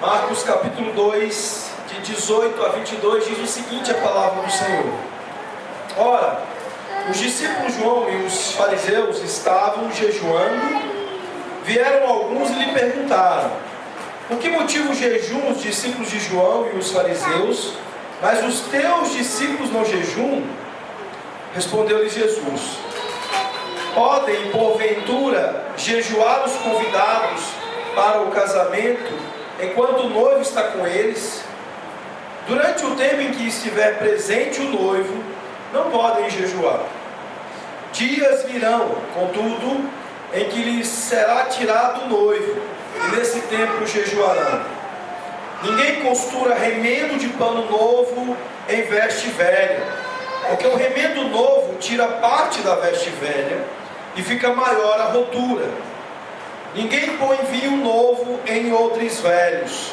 Marcos capítulo 2, de 18 a 22, diz o seguinte: a palavra do Senhor. Ora, os discípulos João e os fariseus estavam jejuando. Vieram alguns e lhe perguntaram: por que motivo jejuam os discípulos de João e os fariseus, mas os teus discípulos não jejuam? Respondeu-lhe Jesus: podem, porventura, jejuar os convidados para o casamento, enquanto o noivo está com eles? Durante o tempo em que estiver presente o noivo, não podem jejuar. Dias virão, contudo, em que lhes será tirado o noivo, e nesse tempo jejuarão. Ninguém costura remendo de pano novo em veste velha, porque o remendo novo tira parte da veste velha, e fica maior a rotura. Ninguém põe vinho novo em odres velhos,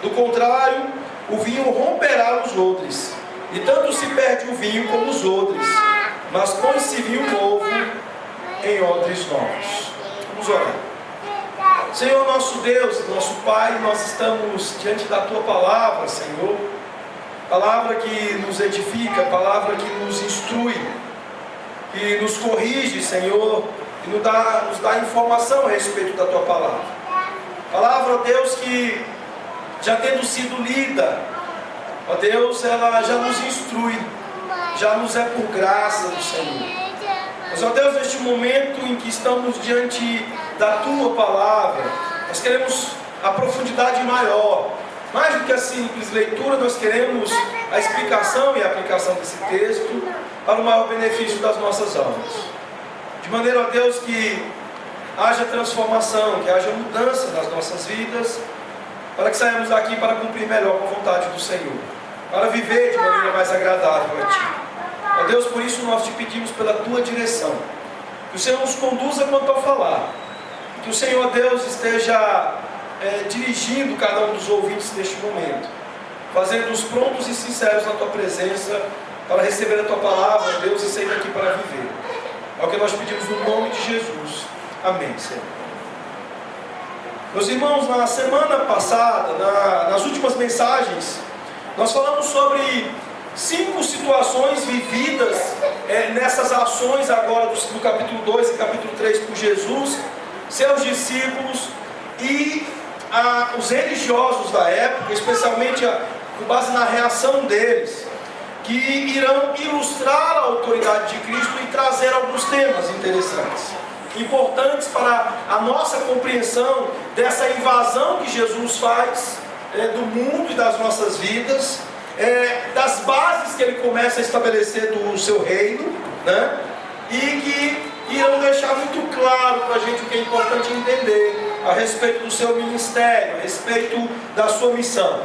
do contrário, o vinho romperá os odres, e tanto se perde o vinho como os odres, mas põe-se vinho novo em odres novos. Vamos orar. Senhor nosso Deus, nosso Pai, nós estamos diante da Tua palavra, Senhor, palavra que nos edifica, palavra que nos instrui, que nos corrige, Senhor, e nos dá informação a respeito da Tua palavra. Palavra, ó Deus, que já tendo sido lida, ó Deus, ela já nos instrui, já nos é por graça do Senhor. Mas, ó Deus, neste momento em que estamos diante da Tua palavra, nós queremos a profundidade maior. Mais do que a simples leitura, nós queremos a explicação e a aplicação desse texto para o maior benefício das nossas almas. De maneira, ó Deus, que haja transformação, que haja mudança nas nossas vidas, para que saímos daqui para cumprir melhor com a vontade do Senhor, para viver de maneira mais agradável a Ti. Ó Deus, por isso nós Te pedimos pela Tua direção, que o Senhor nos conduza quanto ao falar, que o Senhor, Deus, esteja dirigindo cada um dos ouvintes neste momento, fazendo-os prontos e sinceros na Tua presença, para receber a Tua palavra, Deus, e sair daqui para viver. É o que nós pedimos no nome de Jesus. Amém, Senhor. Meus irmãos, na semana passada, nas últimas mensagens, nós falamos sobre 5 situações vividas nessas ações agora do capítulo 2 e capítulo 3 por Jesus, seus discípulos e os religiosos da época, especialmente com base na reação deles, que irão ilustrar a autoridade de Cristo e trazer alguns temas interessantes, importantes para a nossa compreensão dessa invasão que Jesus faz do mundo e das nossas vidas, das bases que Ele começa a estabelecer do seu reino, né? E que irão deixar muito claro para a gente o que é importante entender a respeito do seu ministério, a respeito da sua missão.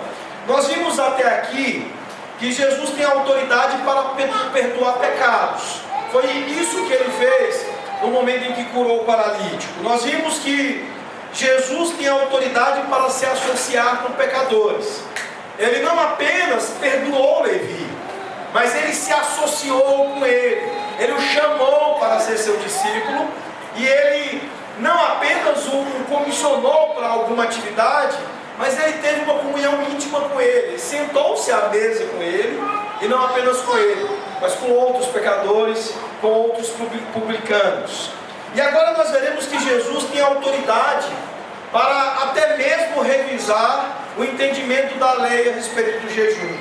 Nós vimos até aqui que Jesus tem autoridade para perdoar pecados. Foi isso que Ele fez no momento em que curou o paralítico. Nós vimos que Jesus tem autoridade para se associar com pecadores. Ele não apenas perdoou Levi, mas Ele se associou com ele. Ele o chamou para ser seu discípulo, e Ele não apenas o comissionou para alguma atividade, mas Ele teve uma comunhão íntima com ele. Sentou-se à mesa com ele, e não apenas com ele, mas com outros pecadores, com outros publicanos. E agora nós veremos que Jesus tem autoridade para até mesmo revisar o entendimento da lei a respeito do jejum.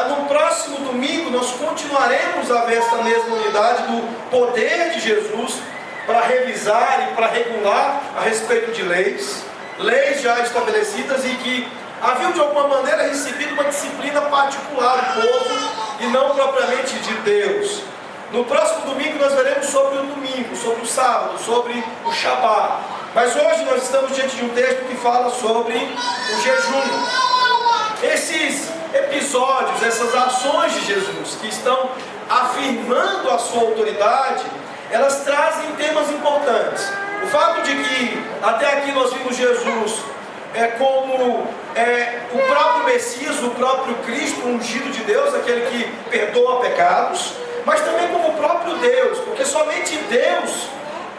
No próximo domingo nós continuaremos a ver esta mesma unidade do poder de Jesus para revisar e para regular a respeito de leis já estabelecidas, e que haviam de alguma maneira recebido uma disciplina particular do povo e não propriamente de Deus. No próximo domingo nós veremos sobre o domingo, sobre o sábado, sobre o Shabat. Mas hoje nós estamos diante de um texto que fala sobre o jejum. Esses episódios, essas ações de Jesus que estão afirmando a sua autoridade, elas trazem temas importantes. O fato de que até aqui nós vimos Jesus como o próprio Messias, o próprio Cristo, o ungido de Deus, aquele que perdoa pecados, mas também como o próprio Deus, porque somente Deus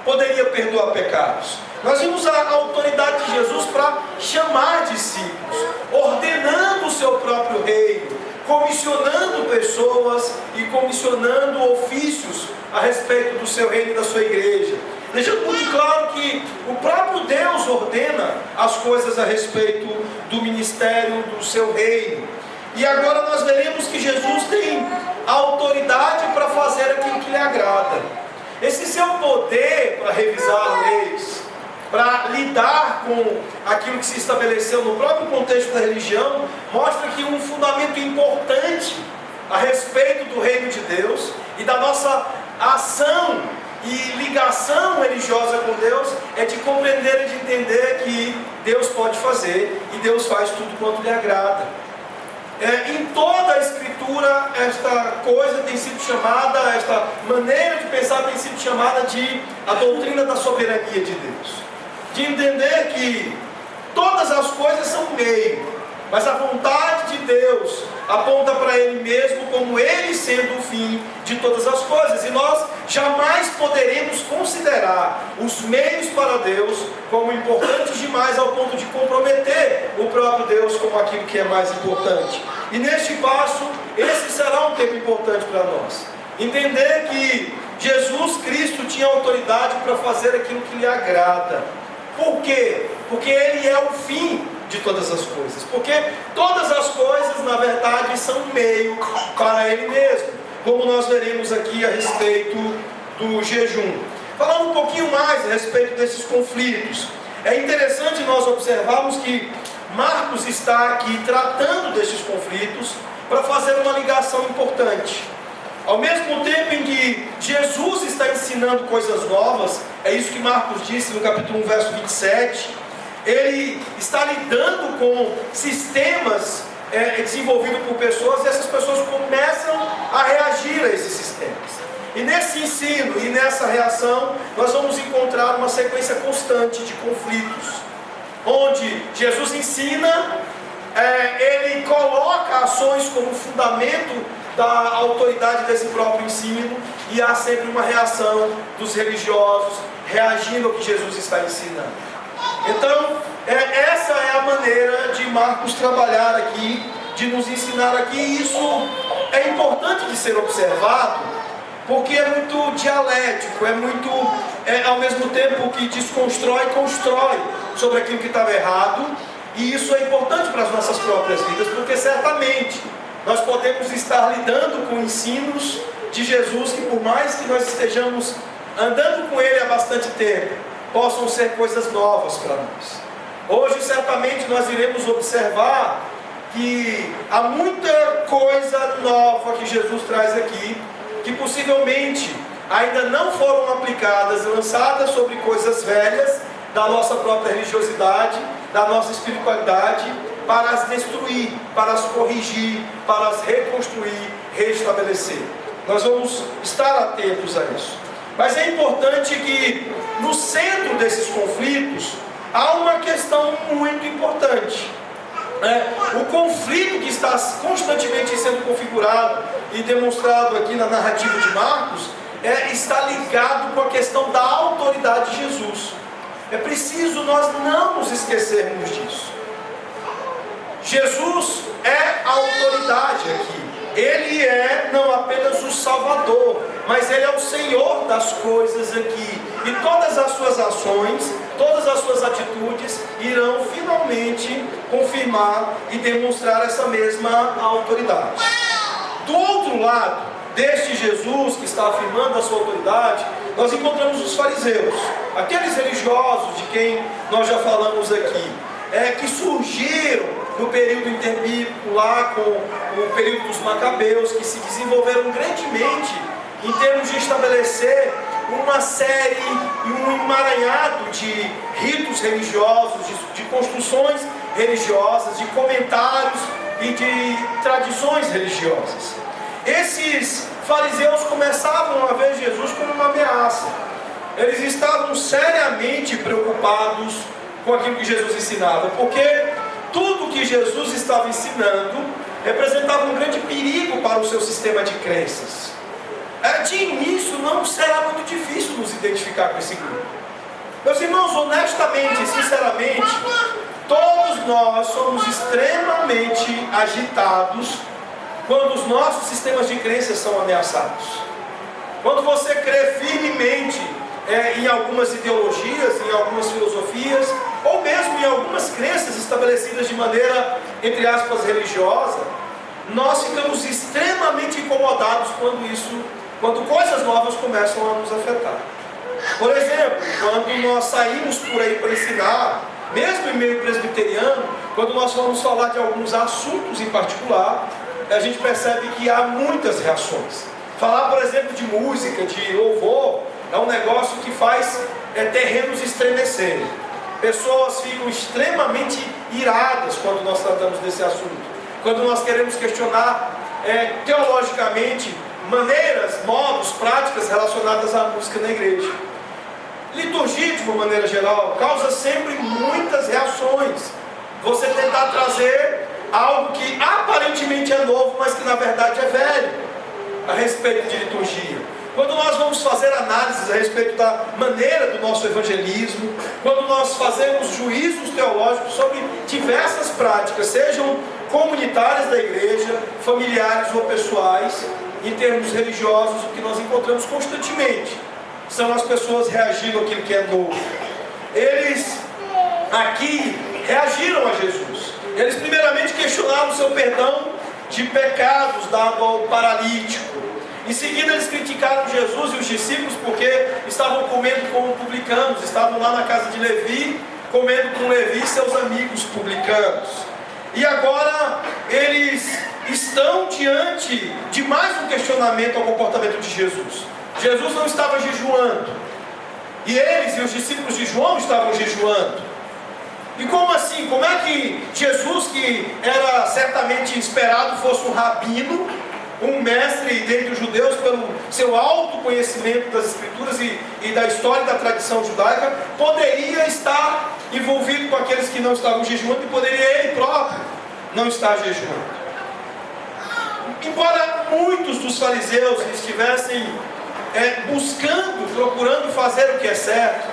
poderia perdoar pecados. Nós vimos a autoridade de Jesus para chamar discípulos, ordenando o seu próprio reino, comissionando pessoas e comissionando ofícios a respeito do seu reino e da sua igreja. Deixando muito claro que o próprio Deus ordena as coisas a respeito do ministério do seu reino. E agora nós veremos que Jesus tem a autoridade para fazer aquilo que lhe agrada. Esse seu poder para revisar leis, para lidar com aquilo que se estabeleceu no próprio contexto da religião, mostra que um fundamento importante a respeito do reino de Deus e da nossa ação e ligação religiosa com Deus é de compreender e de entender que Deus pode fazer e Deus faz tudo quanto lhe agrada. Em toda a Escritura, esta coisa tem sido chamada, esta maneira de pensar tem sido chamada de a doutrina da soberania de Deus. De entender que todas as coisas são meio, mas a vontade de Deus aponta para Ele mesmo como Ele sendo o fim de todas as coisas. E nós jamais poderemos considerar os meios para Deus como importantes demais ao ponto de comprometer o próprio Deus como aquilo que é mais importante. E neste passo, esse será um tempo importante para nós. Entender que Jesus Cristo tinha autoridade para fazer aquilo que lhe agrada. Por quê? Porque Ele é o fim de todas as coisas. Porque todas as coisas, na verdade, são meio para Ele mesmo. Como nós veremos aqui a respeito do jejum. Falando um pouquinho mais a respeito desses conflitos. É interessante nós observarmos que Marcos está aqui tratando desses conflitos para fazer uma ligação importante. Ao mesmo tempo em que Jesus está ensinando coisas novas, é isso que Marcos disse no capítulo 1, verso 27, ele está lidando com sistemas desenvolvidos por pessoas, e essas pessoas começam a reagir a esses sistemas. E nesse ensino e nessa reação, nós vamos encontrar uma sequência constante de conflitos, onde Jesus ensina, ele coloca ações como fundamento da autoridade desse próprio ensino, e há sempre uma reação dos religiosos reagindo ao que Jesus está ensinando. Então, essa é a maneira de Marcos trabalhar aqui, de nos ensinar aqui. E isso é importante de ser observado, porque é muito dialético, é muito, ao mesmo tempo que desconstrói, constrói sobre aquilo que estava errado. E isso é importante para as nossas próprias vidas, porque certamente nós podemos estar lidando com ensinos de Jesus que, por mais que nós estejamos andando com Ele há bastante tempo, possam ser coisas novas para nós. Hoje certamente nós iremos observar que há muita coisa nova que Jesus traz aqui, que possivelmente ainda não foram aplicadas, lançadas sobre coisas velhas da nossa própria religiosidade, da nossa espiritualidade, para as destruir, para as corrigir, para as reconstruir, restabelecer. Nós vamos estar atentos a isso. Mas é importante que no centro desses conflitos há uma questão muito importante. O conflito que está constantemente sendo configurado e demonstrado aqui na narrativa de Marcos está ligado com a questão da autoridade de Jesus. É preciso nós não nos esquecermos disso. Jesus é a autoridade aqui. Ele é não apenas o Salvador, mas Ele é o Senhor das coisas aqui. E todas as suas ações, todas as suas atitudes irão finalmente confirmar e demonstrar essa mesma autoridade. Do outro lado deste Jesus que está afirmando a sua autoridade, nós encontramos os fariseus, aqueles religiosos de quem nós já falamos aqui, que surgiram no período interbíblico lá com o período dos Macabeus, que se desenvolveram grandemente em termos de estabelecer uma série e um emaranhado de ritos religiosos, de construções religiosas, de comentários e de tradições religiosas. Esses fariseus começavam a ver Jesus como uma ameaça. Eles estavam seriamente preocupados com aquilo que Jesus ensinava, porque tudo que Jesus estava ensinando representava um grande perigo para o seu sistema de crenças. De início não será muito difícil nos identificar com esse grupo. Meus irmãos, honestamente, sinceramente, todos nós somos extremamente agitados quando os nossos sistemas de crenças são ameaçados. Quando você crê firmemente em algumas ideologias, em algumas filosofias, ou mesmo em algumas crenças estabelecidas de maneira, entre aspas, religiosa, nós ficamos extremamente incomodados quando coisas novas começam a nos afetar. Por exemplo, quando nós saímos por aí para ensinar, mesmo em meio presbiteriano, quando nós vamos falar de alguns assuntos em particular, a gente percebe que há muitas reações. Falar, por exemplo, de música, de louvor, é um negócio que faz terrenos estremecerem. Pessoas ficam extremamente iradas quando nós tratamos desse assunto. Quando nós queremos questionar teologicamente maneiras, modos, práticas relacionadas à música na igreja. Liturgia, de uma maneira geral, causa sempre muitas reações. Você tentar trazer algo que aparentemente é novo, mas que na verdade é velho, a respeito de liturgia. Quando nós vamos fazer análises a respeito da maneira do nosso evangelismo, quando nós fazemos juízos teológicos sobre diversas práticas, sejam comunitárias da igreja, familiares ou pessoais, em termos religiosos, o que nós encontramos constantemente são as pessoas reagindo àquilo que é novo. Eles aqui reagiram a Jesus. Eles primeiramente questionaram o seu perdão de pecados dado ao paralítico. Em seguida eles criticaram Jesus e os discípulos porque estavam comendo como publicanos, estavam lá na casa de Levi, comendo com Levi e seus amigos publicanos. E agora eles estão diante de mais um questionamento ao comportamento de Jesus. Jesus não estava jejuando, e eles e os discípulos de João estavam jejuando. E como assim? Como é que Jesus, que era certamente esperado fosse um rabino, um mestre dentre os judeus pelo seu alto conhecimento das escrituras e da história e da tradição judaica, poderia estar envolvido com aqueles que não estavam jejuando, e poderia ele próprio não estar jejuando? Embora muitos dos fariseus estivessem procurando fazer o que é certo,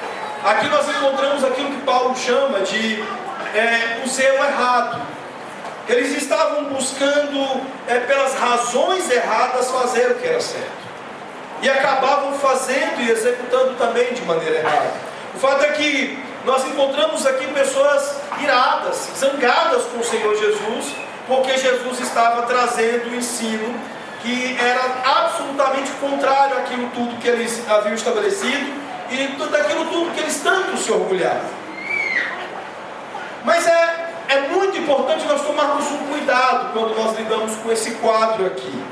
aqui nós encontramos aquilo que Paulo chama de o zelo errado. Eles estavam buscando, pelas razões erradas, fazer o que era certo, e acabavam fazendo e executando também de maneira errada. O fato é que nós encontramos aqui pessoas iradas, zangadas com o Senhor Jesus, porque Jesus estava trazendo o ensino que era absolutamente contrário àquilo tudo que eles haviam estabelecido e daquilo tudo que eles tanto se orgulhavam. Mas é muito importante nós tomarmos um cuidado quando nós lidamos com esse quadro aqui.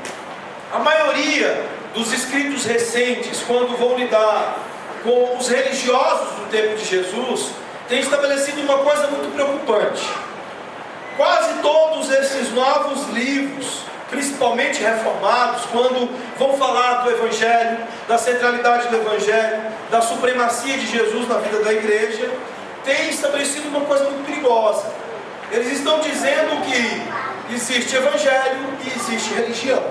A maioria dos escritos recentes, quando vão lidar com os religiosos do tempo de Jesus, tem estabelecido uma coisa muito preocupante. Quase todos esses novos livros, principalmente reformados, quando vão falar do Evangelho, da centralidade do Evangelho, da supremacia de Jesus na vida da igreja, têm estabelecido uma coisa muito perigosa. Eles estão dizendo que existe Evangelho e existe religião.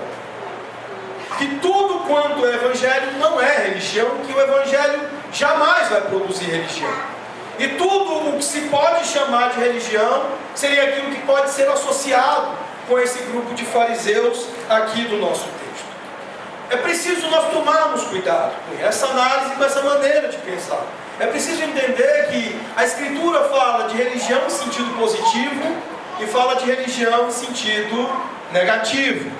Que tudo quanto é Evangelho não é religião, que o Evangelho jamais vai produzir religião. E tudo o que se pode chamar de religião seria aquilo que pode ser associado com esse grupo de fariseus aqui do nosso texto. É preciso nós tomarmos cuidado com essa análise, com essa maneira de pensar. É preciso entender que a Escritura fala de religião em sentido positivo e fala de religião em sentido negativo.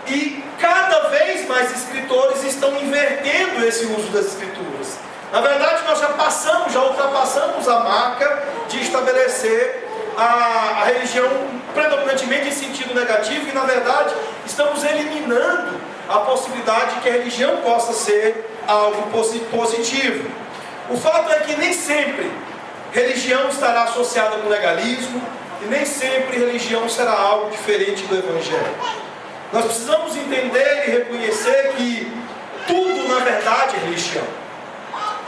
E cada vez mais escritores estão invertendo esse uso das Escrituras. Na verdade, nós já ultrapassamos a marca de estabelecer a religião predominantemente em sentido negativo, e na verdade estamos eliminando a possibilidade de que a religião possa ser algo positivo. O fato é que nem sempre religião estará associada com legalismo, e nem sempre religião será algo diferente do Evangelho. Nós precisamos entender e reconhecer que tudo na verdade é religião.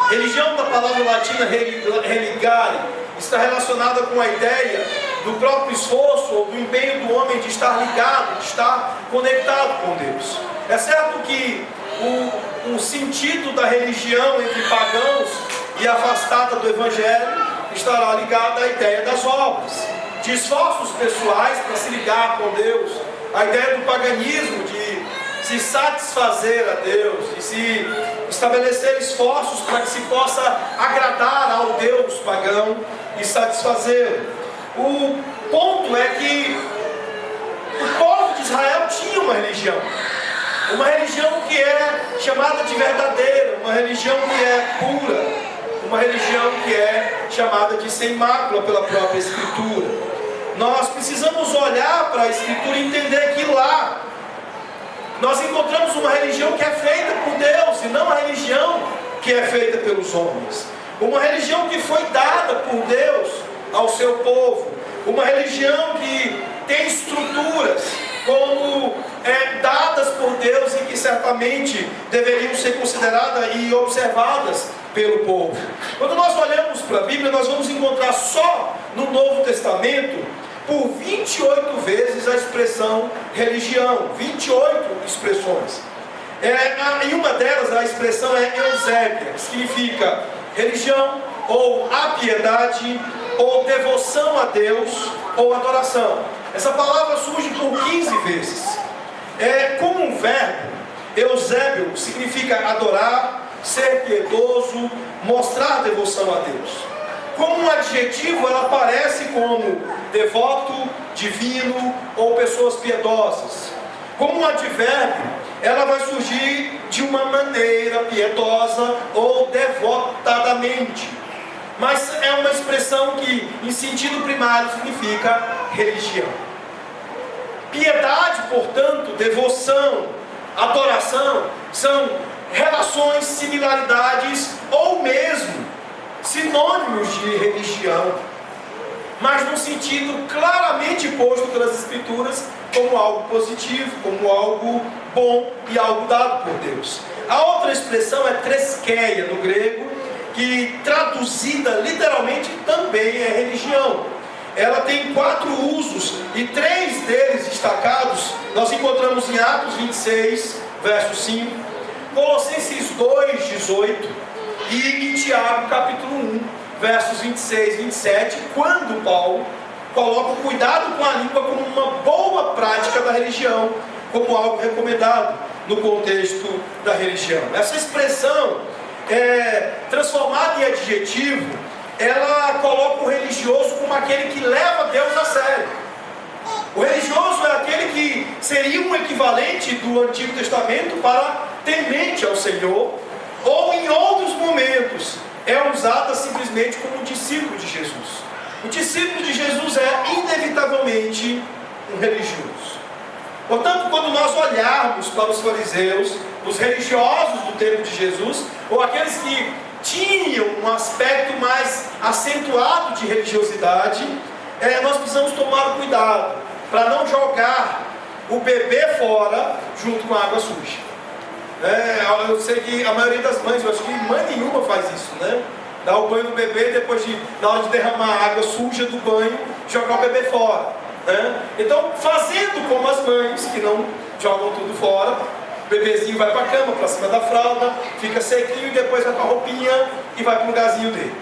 Religião, da palavra latina religare, está relacionada com a ideia do próprio esforço ou do empenho do homem de estar ligado, de estar conectado com Deus. É certo que o sentido da religião entre pagãos e afastada do Evangelho estará ligada à ideia das obras, de esforços pessoais para se ligar com Deus, a ideia do paganismo, de se satisfazer a Deus, de se estabelecer esforços para que se possa agradar ao Deus pagão e satisfazê-lo. O ponto é que o povo de Israel tinha uma religião que é chamada de verdadeira, uma religião que é pura, uma religião que é chamada de sem mácula pela própria Escritura. Nós precisamos olhar para a Escritura e entender que lá nós encontramos uma religião que é feita por Deus e não uma religião que é feita pelos homens. Uma religião que foi dada por Deus ao seu povo, uma religião que tem estruturas como dadas por Deus e que certamente deveriam ser consideradas e observadas pelo povo. Quando nós olhamos para a Bíblia, nós vamos encontrar só no Novo Testamento por 28 vezes a expressão religião, 28 expressões. Em uma delas a expressão é eusébia, que significa religião, ou a piedade, ou devoção a Deus, ou adoração. Essa palavra surge por 15 vezes. Como um verbo, eusébio significa adorar, ser piedoso, mostrar devoção a Deus. Como um adjetivo, ela aparece como devoto, divino ou pessoas piedosas. Como um advérbio, ela vai surgir de uma maneira piedosa ou devotadamente. Mas é uma expressão que, em sentido primário, significa religião. Piedade, portanto, devoção, adoração, são relações, similaridades ou mesmo sinônimos de religião, mas num sentido claramente posto pelas Escrituras como algo positivo, como algo bom e algo dado por Deus. A outra expressão é treskeia no grego, que traduzida literalmente também é religião. Ela tem 4 usos e 3 deles destacados nós encontramos em Atos 26, verso 5, Colossenses 2, 18 e em Tiago capítulo 1, versos 26 e 27, quando Paulo coloca o cuidado com a língua como uma boa prática da religião, como algo recomendado no contexto da religião. Essa expressão transformada em adjetivo, ela coloca o religioso como aquele que leva Deus a sério. O religioso é aquele que seria um equivalente do Antigo Testamento para temente ao Senhor, ou em outros momentos é usada simplesmente como discípulo de Jesus. O discípulo de Jesus é inevitavelmente um religioso. Portanto, quando nós olharmos para os fariseus, os religiosos do tempo de Jesus, ou aqueles que tinham um aspecto mais acentuado de religiosidade, nós precisamos tomar cuidado para não jogar o bebê fora junto com a água suja. Eu sei que a maioria das mães, eu acho que mãe nenhuma faz isso, né? Dá o banho no bebê, depois na hora de derramar a água suja do banho, jogar o bebê fora, né? Então, fazendo como as mães, que não jogam tudo fora, o bebezinho vai para a cama, para cima da fralda, fica sequinho e depois vai para a roupinha e vai para o lugarzinho dele.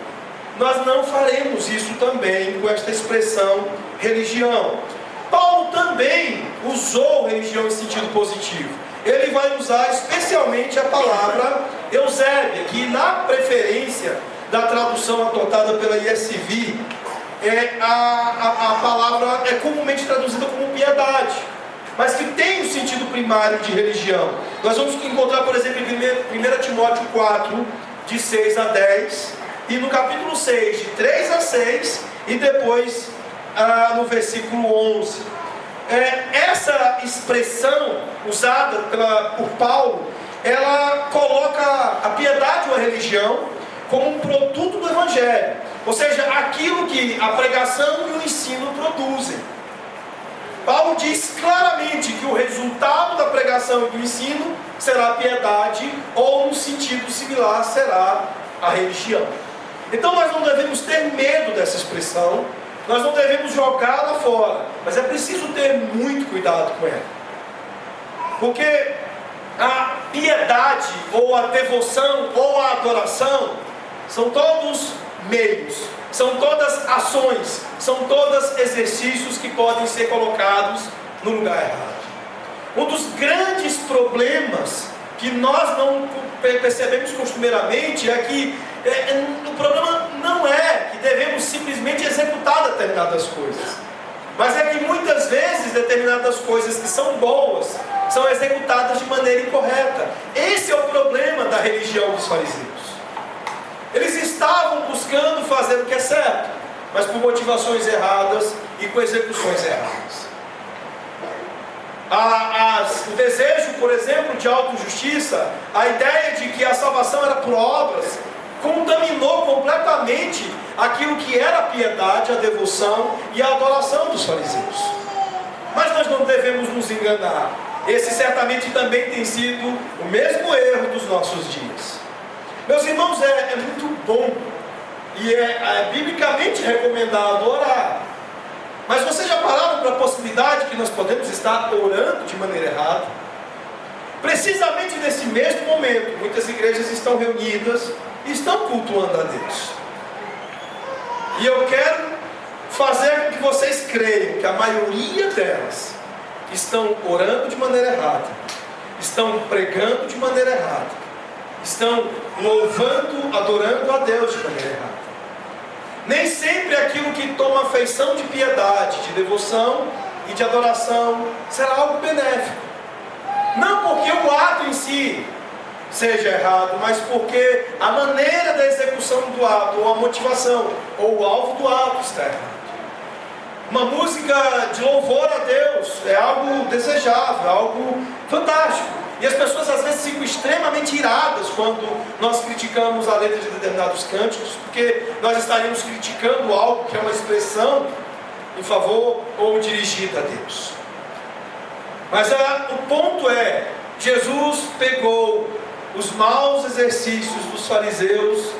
Nós não faremos isso também com esta expressão religião. Paulo também usou religião em sentido positivo. Ele vai usar especialmente a palavra eusébia, que na preferência da tradução adotada pela ESV, a palavra é comumente traduzida como piedade, mas que tem o sentido primário de religião. Nós vamos encontrar, por exemplo, em 1 Timóteo 4, de 6 a 10, e no capítulo 6, de 3 a 6, e depois no versículo 11. Essa expressão usada por Paulo, ela coloca a piedade ou a religião como um produto do Evangelho, ou seja, aquilo que a pregação e o ensino produzem. Paulo diz claramente que o resultado da pregação e do ensino será a piedade, ou no sentido similar será a religião. Então nós não devemos ter medo dessa expressão, nós não devemos jogá-la fora, mas é preciso ter muito cuidado com ela, porque a piedade, ou a devoção, ou a adoração, são todos meios, são todas ações, são todos exercícios que podem ser colocados no lugar errado. Um dos grandes problemas que nós não percebemos costumeiramente é que o problema não é que devemos simplesmente executar determinadas coisas, mas é que muitas vezes determinadas coisas que são boas são executadas de maneira incorreta. Esse é o problema da religião dos fariseus. Eles estavam buscando fazer o que é certo, mas por motivações erradas e com execuções erradas. O desejo, por exemplo, de autojustiça, a ideia de que a salvação era por obras, contaminou completamente aquilo que era a piedade, a devoção e a adoração dos fariseus. Mas nós não devemos nos enganar. Esse certamente também tem sido o mesmo erro dos nossos dias. Meus irmãos, é muito bom e é biblicamente recomendado orar. Mas vocês já pararam para a possibilidade que nós podemos estar orando de maneira errada? Precisamente nesse mesmo momento, muitas igrejas estão reunidas e estão cultuando a Deus. E eu quero fazer com que vocês creiam que a maioria delas estão orando de maneira errada, estão pregando de maneira errada, estão louvando, adorando a Deus de maneira errada. Nem sempre aquilo que toma feição de piedade, de devoção e de adoração será algo benéfico. Não porque o ato em si seja errado, mas porque a maneira da execução do ato, ou a motivação, ou o alvo do ato está errado. Uma música de louvor a Deus é algo desejável, é algo fantástico. E as pessoas às vezes ficam extremamente iradas quando nós criticamos a letra de determinados cânticos, porque nós estaríamos criticando algo que é uma expressão em favor ou dirigida a Deus. Mas o ponto é, Jesus pegou os maus exercícios dos fariseus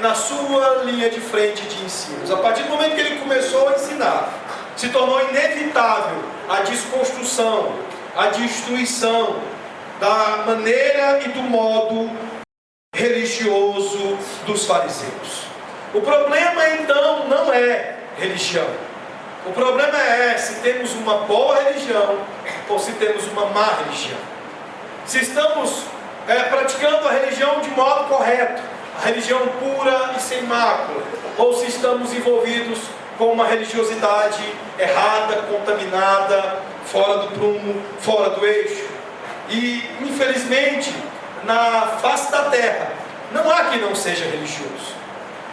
na sua linha de frente de ensinos. A partir do momento que ele começou a ensinar, se tornou inevitável a desconstrução, a destruição da maneira e do modo religioso dos fariseus. O problema então não é religião. O problema é se temos uma boa religião ou se temos uma má religião. Se estamos praticando a religião de modo correto, a religião pura e sem mácula, ou se estamos envolvidos com uma religiosidade errada, contaminada, fora do prumo, fora do eixo. E, infelizmente, na face da terra, não há quem não seja religioso.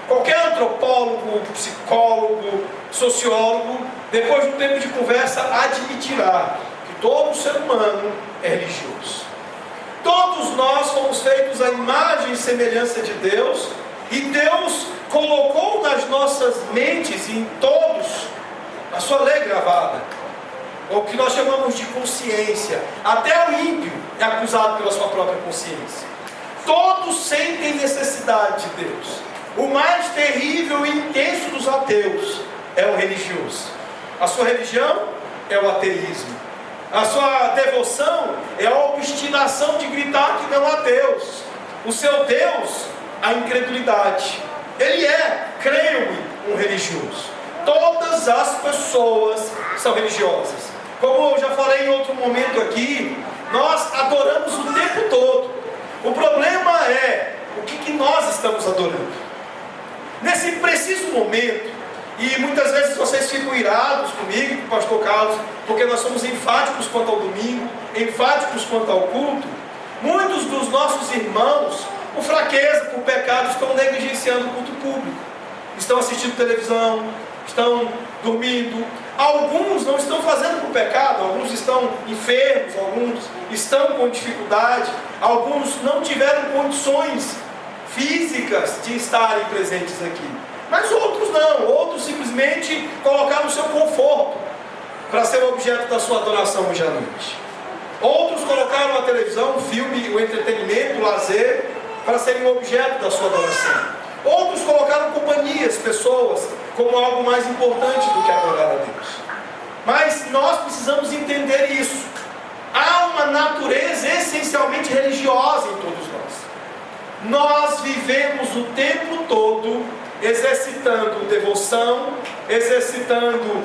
Qualquer antropólogo, psicólogo, sociólogo, depois de um tempo de conversa, admitirá que todo ser humano é religioso. Todos nós fomos feitos à imagem e semelhança de Deus, e Deus colocou nas nossas mentes e em todos a sua lei gravada, o que nós chamamos de consciência. Até o ímpio é acusado pela sua própria consciência. Todos sentem necessidade de Deus. O mais terrível e intenso dos ateus é o religioso. A sua religião é o ateísmo. A sua devoção é a obstinação de gritar que não há Deus. O seu Deus, a incredulidade. Ele é, creio-me, um religioso. Todas as pessoas são religiosas. Como eu já falei em outro momento aqui, nós adoramos o tempo todo. O problema é o que nós estamos adorando. Nesse preciso momento, e muitas vezes vocês ficam irados comigo, com o pastor Carlos, porque nós somos enfáticos quanto ao domingo, enfáticos quanto ao culto. Muitos dos nossos irmãos, por fraqueza, por pecado, estão negligenciando o culto público. Estão assistindo televisão, estão dormindo. Alguns não estão fazendo por pecado, alguns estão enfermos, alguns estão com dificuldade, alguns não tiveram condições físicas de estarem presentes aqui. Mas outros não, outros simplesmente colocaram o seu conforto para ser objeto da sua adoração hoje à noite. Outros colocaram a televisão, o filme, o entretenimento, o lazer, para serem objeto da sua adoração. Outros colocaram companhias, pessoas, como algo mais importante do que adorar a Deus. Mas nós precisamos entender isso. Há uma natureza essencialmente religiosa em todos nós. nós vivemos o tempo todo exercitando devoção, exercitando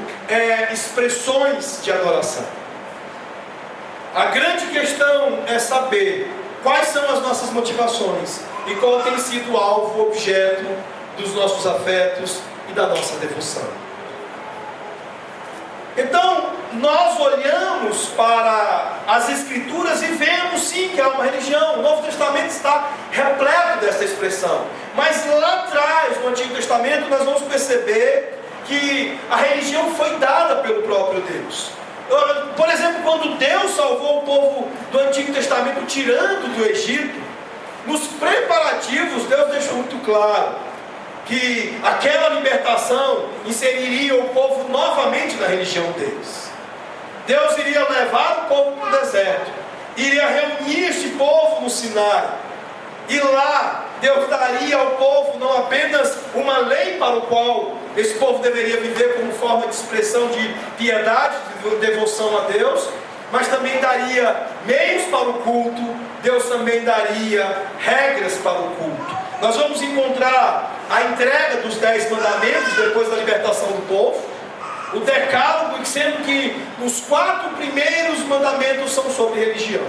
expressões de adoração. A grande questão é saber quais são as nossas motivações e qual tem sido o alvo, objeto dos nossos afetos e da nossa devoção. Então, nós olhamos para as Escrituras e vemos sim que há uma religião. O Novo Testamento está repleto dessa expressão. Mas lá atrás, no Antigo Testamento, nós vamos perceber que a religião foi dada pelo próprio Deus. Por exemplo, quando Deus salvou o povo do Antigo Testamento tirando do Egito, nos preparativos Deus deixou muito claro que aquela libertação inseriria o povo novamente na religião deles. Deus iria levar o povo para o deserto, iria reunir este povo no Sinai, e lá Deus daria ao povo não apenas uma lei para o qual esse povo deveria viver como forma de expressão de piedade, de devoção a Deus, mas também daria meios para o culto. Deus também daria regras para o culto. Nós vamos encontrar a entrega dos 10 mandamentos depois da libertação do povo, o decálogo, sendo que os 4 primeiros mandamentos são sobre religião.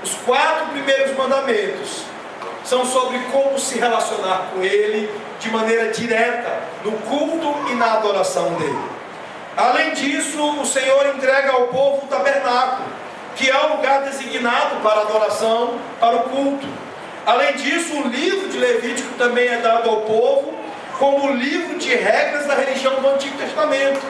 Os 4 primeiros mandamentos são sobre como se relacionar com Ele de maneira direta, no culto e na adoração dEle. Além disso, o Senhor entrega ao povo o tabernáculo, que é o lugar designado para a adoração, para o culto. Além disso, o livro de Levítico também é dado ao povo como livro de regras da religião do Antigo Testamento.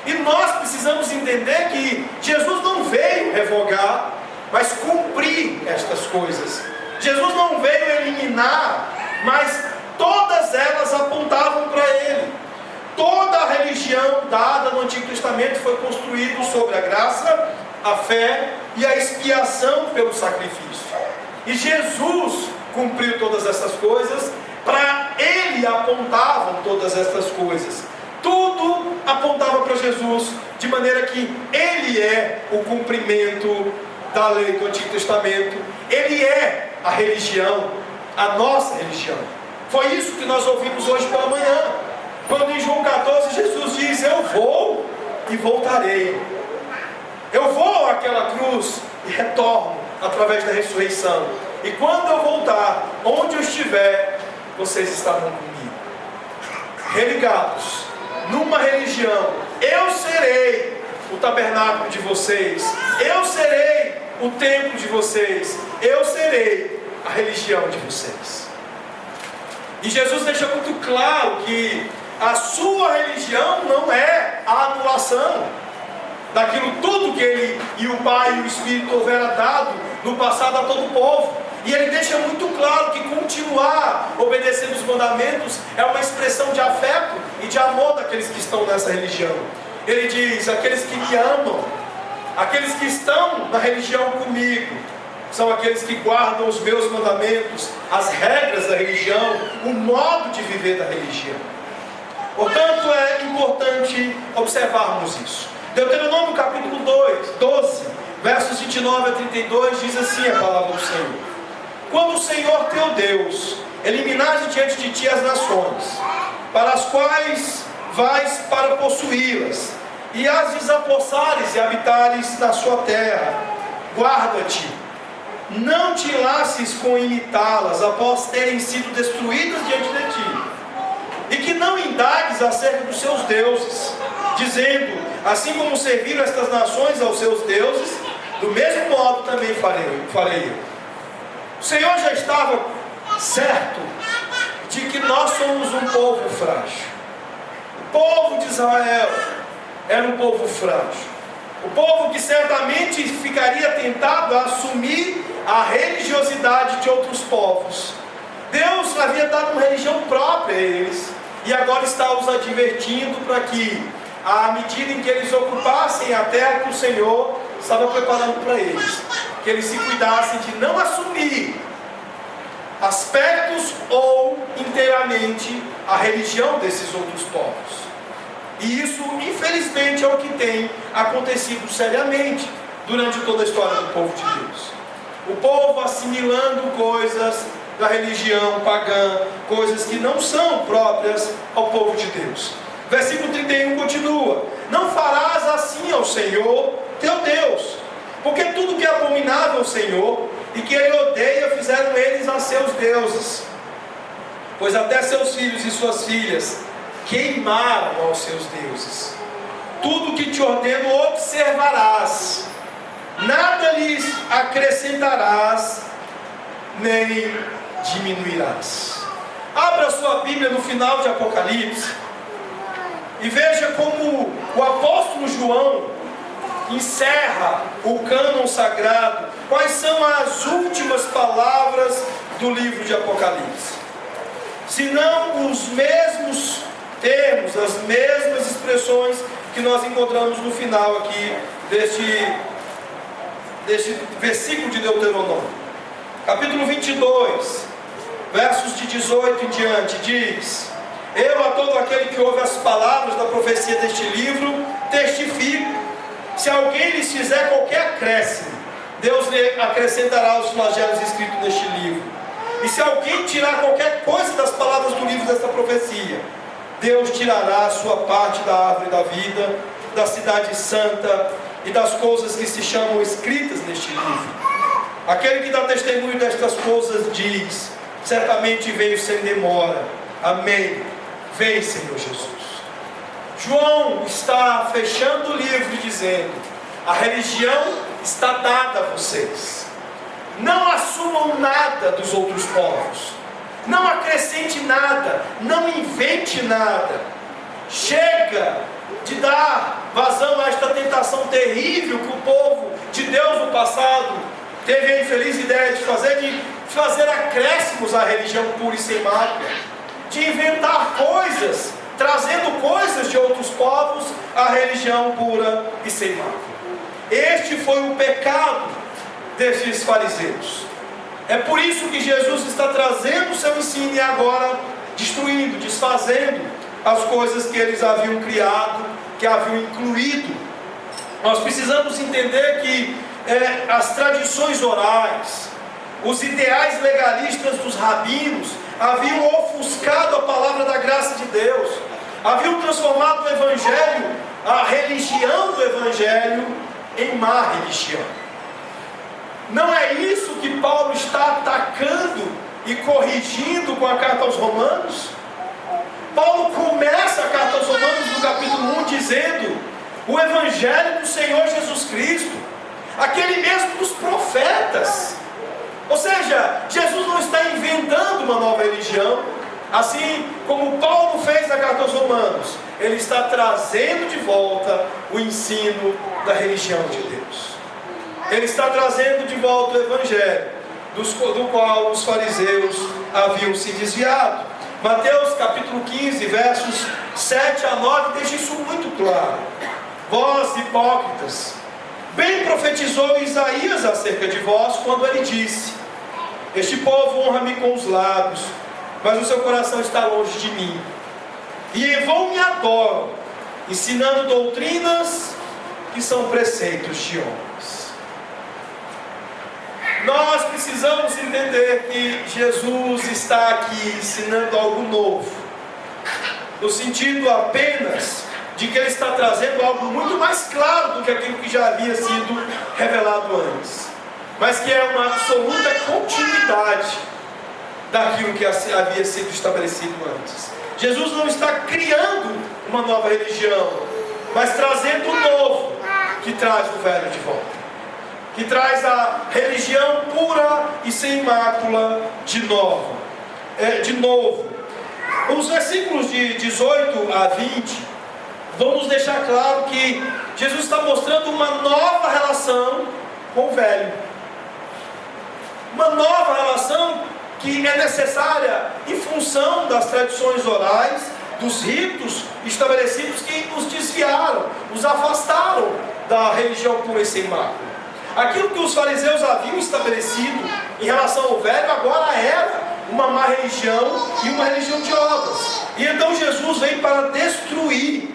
E nós precisamos entender que Jesus não veio revogar, mas cumprir estas coisas. Jesus não veio eliminar, mas todas elas apontavam para Ele. Toda a religião dada no Antigo Testamento foi construída sobre a graça, a fé e a expiação pelo sacrifício. E Jesus cumpriu todas essas coisas. Para Ele apontavam todas essas coisas. Tudo apontava para Jesus, de maneira que Ele é o cumprimento da lei do Antigo Testamento. Ele é a religião, a nossa religião. Foi isso que nós ouvimos hoje pela manhã, quando em João 14 Jesus diz: eu vou e voltarei. Eu vou àquela cruz e retorno através da ressurreição. E quando eu voltar, onde eu estiver, vocês estarão comigo. Religados numa religião. Eu serei o tabernáculo de vocês. Eu serei o templo de vocês. Eu serei a religião de vocês. E Jesus deixa muito claro que a sua religião não é a anulação daquilo tudo que Ele e o Pai e o Espírito houveram dado no passado a todo o povo. E Ele deixa muito claro que continuar obedecendo os mandamentos é uma expressão de afeto e de amor daqueles que estão nessa religião. Ele diz: aqueles que me amam, aqueles que estão na religião comigo, são aqueles que guardam os meus mandamentos, as regras da religião, o modo de viver da religião. Portanto, é importante observarmos isso. Deuteronômio capítulo 12, versos 29 a 32, diz assim a palavra do Senhor: quando o Senhor teu Deus eliminar de diante de ti as nações, para as quais vais para possuí-las, e as desapossares e habitares na sua terra, guarda-te, não te laces com imitá-las após terem sido destruídas diante de ti, e que não indagues acerca dos seus deuses, dizendo: assim como serviram estas nações aos seus deuses, do mesmo modo também farei eu. O Senhor já estava certo de que nós somos um povo frágil. O povo de Israel era um povo frágil. O povo que certamente ficaria tentado a assumir a religiosidade de outros povos. Deus havia dado uma religião própria a eles, e agora está os advertindo para que, à medida em que eles ocupassem a terra que o Senhor estava preparando para eles, que eles se cuidassem de não assumir aspectos ou inteiramente a religião desses outros povos. E isso, infelizmente, é o que tem acontecido seriamente durante toda a história do povo de Deus. O povo assimilando coisas da religião pagã, coisas que não são próprias ao povo de Deus. Versículo 31 continua: não farás assim ao Senhor teu Deus, porque tudo que é abominável ao Senhor e que Ele odeia, fizeram eles a seus deuses, pois até seus filhos e suas filhas queimaram aos seus deuses. Tudo que te ordeno observarás, nada lhes acrescentarás, nem diminuirás. Abra sua Bíblia no final de Apocalipse e veja como o apóstolo João encerra o cânon sagrado. Quais são as últimas palavras do livro de Apocalipse? Se não os mesmos termos, as mesmas expressões que nós encontramos no final aqui deste versículo de Deuteronômio. Capítulo 22, versos de 18 em diante, diz: eu a todo aquele que ouve as palavras da profecia deste livro testifico, se alguém lhes fizer qualquer acréscimo, Deus lhe acrescentará os flagelos escritos neste livro. E se alguém tirar qualquer coisa das palavras do livro desta profecia, Deus tirará a sua parte da árvore da vida, da cidade santa e das coisas que se chamam escritas neste livro. Aquele que dá testemunho destas coisas diz: certamente veio sem demora. Amém. Vem, Senhor Jesus. João está fechando o livro dizendo: a religião está dada a vocês. Não assumam nada dos outros povos. Não acrescente nada. Não invente nada. Chega de dar vazão a esta tentação terrível que o povo de Deus no passado teve a infeliz ideia de fazer acréscimos à religião pura e sem mácula, de inventar coisas, trazendo coisas de outros povos à religião pura e sem mácula. Este foi o pecado desses fariseus. É por isso que Jesus está trazendo o seu ensino e agora destruindo, desfazendo as coisas que eles haviam criado, que haviam incluído. Nós precisamos entender que as tradições orais, os ideais legalistas dos rabinos haviam ofuscado a palavra da graça de Deus, haviam transformado o Evangelho, a religião do Evangelho, em má religião. Não é isso que Paulo está atacando e corrigindo com a carta aos Romanos? Paulo começa a carta aos Romanos no capítulo 1 dizendo: o Evangelho do Senhor Jesus Cristo, aquele mesmo dos profetas. Ou seja, Jesus não está inventando uma nova religião, assim como Paulo fez na carta aos Romanos. Ele está trazendo de volta o ensino da religião de Deus. Ele está trazendo de volta o Evangelho, do qual os fariseus haviam se desviado. Mateus capítulo 15, versos 7 a 9, deixa isso muito claro. Vós hipócritas, bem profetizou Isaías acerca de vós, quando ele disse: este povo honra-me com os lábios, mas o seu coração está longe de mim. E em vão me adoram, ensinando doutrinas que são preceitos de homens. Nós precisamos entender que Jesus está aqui ensinando algo novo, no sentido apenas de que Ele está trazendo algo muito mais claro do que aquilo que já havia sido revelado antes, mas que é uma absoluta continuidade daquilo que havia sido estabelecido antes. Jesus não está criando uma nova religião, mas trazendo o novo, que traz o velho de volta, que traz a religião pura e sem mácula de novo. Os versículos de 18 a 20 vão nos deixar claro que Jesus está mostrando uma nova relação com o velho, uma nova relação que é necessária em função das tradições orais, dos ritos estabelecidos que os desviaram, os afastaram da religião pura e sem mácula. Aquilo que os fariseus haviam estabelecido em relação ao velho agora era uma má religião e uma religião de obras. E então Jesus vem para destruir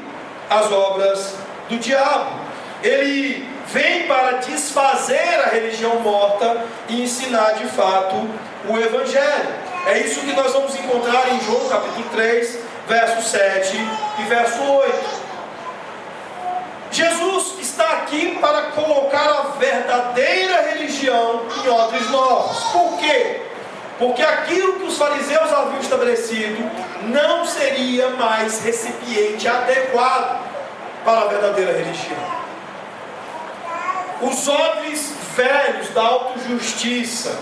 as obras do diabo. Ele vem para desfazer a religião morta e ensinar de fato o Evangelho. É isso que nós vamos encontrar em João capítulo 3, verso 7 e verso 8. Jesus está aqui para colocar a verdadeira religião em odres novos. Por quê? Porque aquilo que os fariseus haviam estabelecido não seria mais recipiente adequado para a verdadeira religião. Os odres velhos da autojustiça,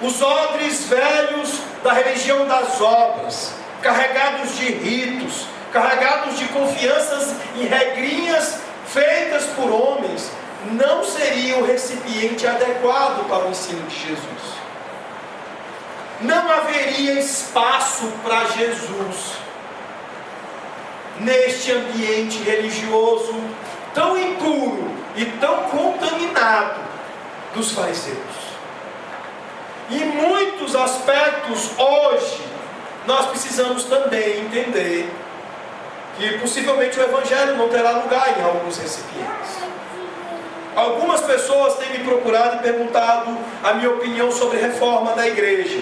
os odres velhos da religião das obras, carregados de ritos, carregados de confianças em regrinhas feitas por homens, não seriam o recipiente adequado para o ensino de Jesus. Não haveria espaço para Jesus neste ambiente religioso tão impuro e tão contaminado dos fariseus. Em muitos aspectos, hoje, nós precisamos também entender que possivelmente o Evangelho não terá lugar em alguns recipientes. Algumas pessoas têm me procurado e perguntado a minha opinião sobre reforma da igreja.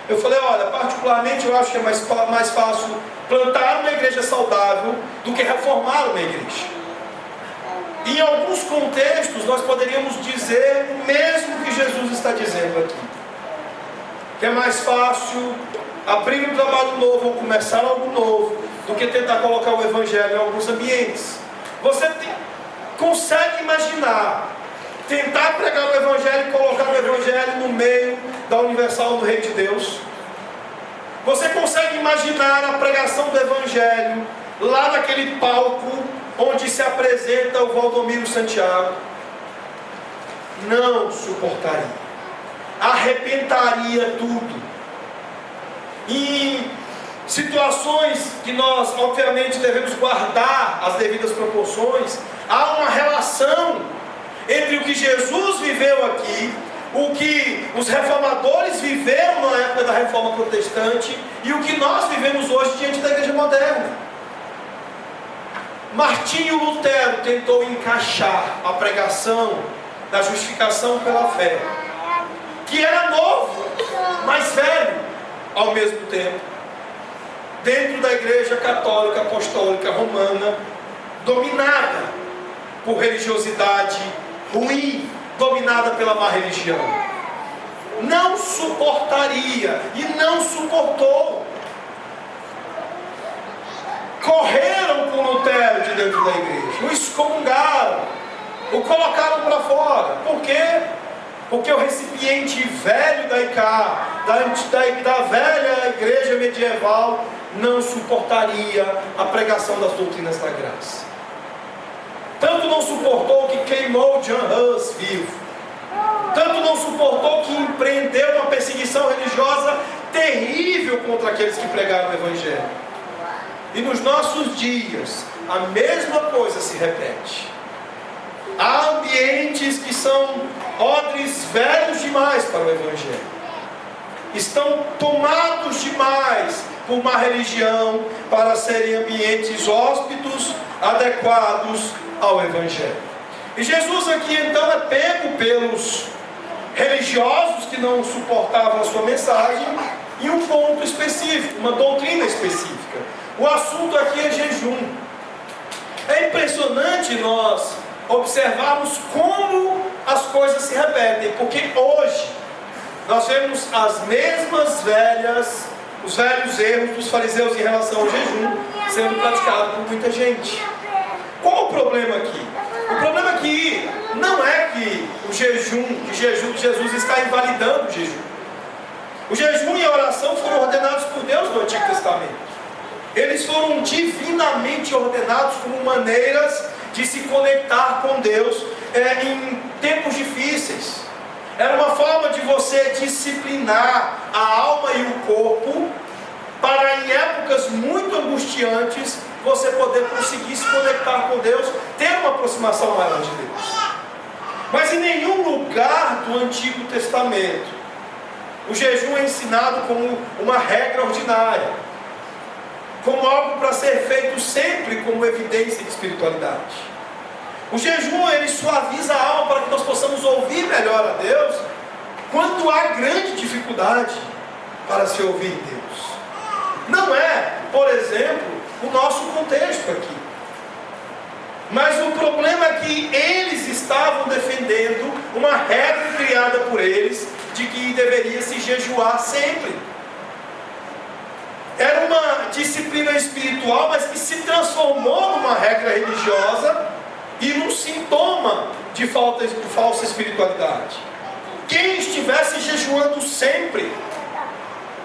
Eu falei, olha, particularmente eu acho que é mais fácil plantar uma igreja saudável do que reformar uma igreja. Em alguns contextos nós poderíamos dizer o mesmo que Jesus está dizendo aqui. Que é mais fácil abrir um trabalho novo ou começar algo novo do que tentar colocar o Evangelho em alguns ambientes. Você consegue imaginar tentar pregar o Evangelho e colocar o Evangelho no meio da Universal do Reino de Deus? Você consegue imaginar a pregação do Evangelho lá naquele palco onde se apresenta o Valdomiro Santiago? Não suportaria. Arrebentaria tudo. Em situações que nós obviamente devemos guardar as devidas proporções, há uma relação entre o que Jesus viveu aqui, o que os reformadores viveram na época da Reforma Protestante e o que nós vivemos hoje diante da igreja moderna. Martinho Lutero tentou encaixar a pregação da justificação pela fé, que era novo, mas velho ao mesmo tempo, dentro da igreja católica apostólica romana, dominada por religiosidade ruim, dominada pela má religião. Não suportaria e não suportou. Correram com Lutero de dentro da igreja, o excomungaram, o colocaram para fora. Por quê? Porque o recipiente velho da ICA, da velha igreja medieval, não suportaria a pregação das doutrinas da graça. Tanto não suportou que queimou John Hus vivo. Tanto não suportou que empreendeu uma perseguição religiosa terrível contra aqueles que pregaram o Evangelho. E nos nossos dias, a mesma coisa se repete. Há ambientes que são odres velhos demais para o Evangelho. Estão tomados demais por uma religião para serem ambientes hóspedos, adequados ao Evangelho. E Jesus aqui então é pego pelos religiosos que não suportavam a sua mensagem em um ponto específico, uma doutrina específica. O assunto aqui é jejum. É impressionante nós observarmos como as coisas se repetem, porque hoje nós vemos as mesmas os velhos erros dos fariseus em relação ao jejum sendo praticados por muita gente. Qual o problema aqui? O problema aqui não é que o jejum de Jesus está invalidando o jejum. O jejum e a oração foram ordenados por Deus no Antigo Testamento. Eles foram divinamente ordenados como maneiras de se conectar com Deus em tempos difíceis. Era uma forma de você disciplinar a alma e o corpo para, em épocas muito angustiantes, você poder conseguir se conectar com Deus, ter uma aproximação maior de Deus. Mas em nenhum lugar do Antigo Testamento o jejum é ensinado como uma regra ordinária, como algo para ser feito sempre como evidência de espiritualidade. O jejum, ele suaviza a alma para que nós possamos ouvir melhor a Deus quando há grande dificuldade para se ouvir Deus. Não é, por exemplo, o nosso contexto aqui. Mas o problema é que eles estavam defendendo uma regra criada por eles de que deveria se jejuar sempre. Era uma disciplina espiritual, mas que se transformou numa regra religiosa e num sintoma de falsa espiritualidade. Quem estivesse jejuando sempre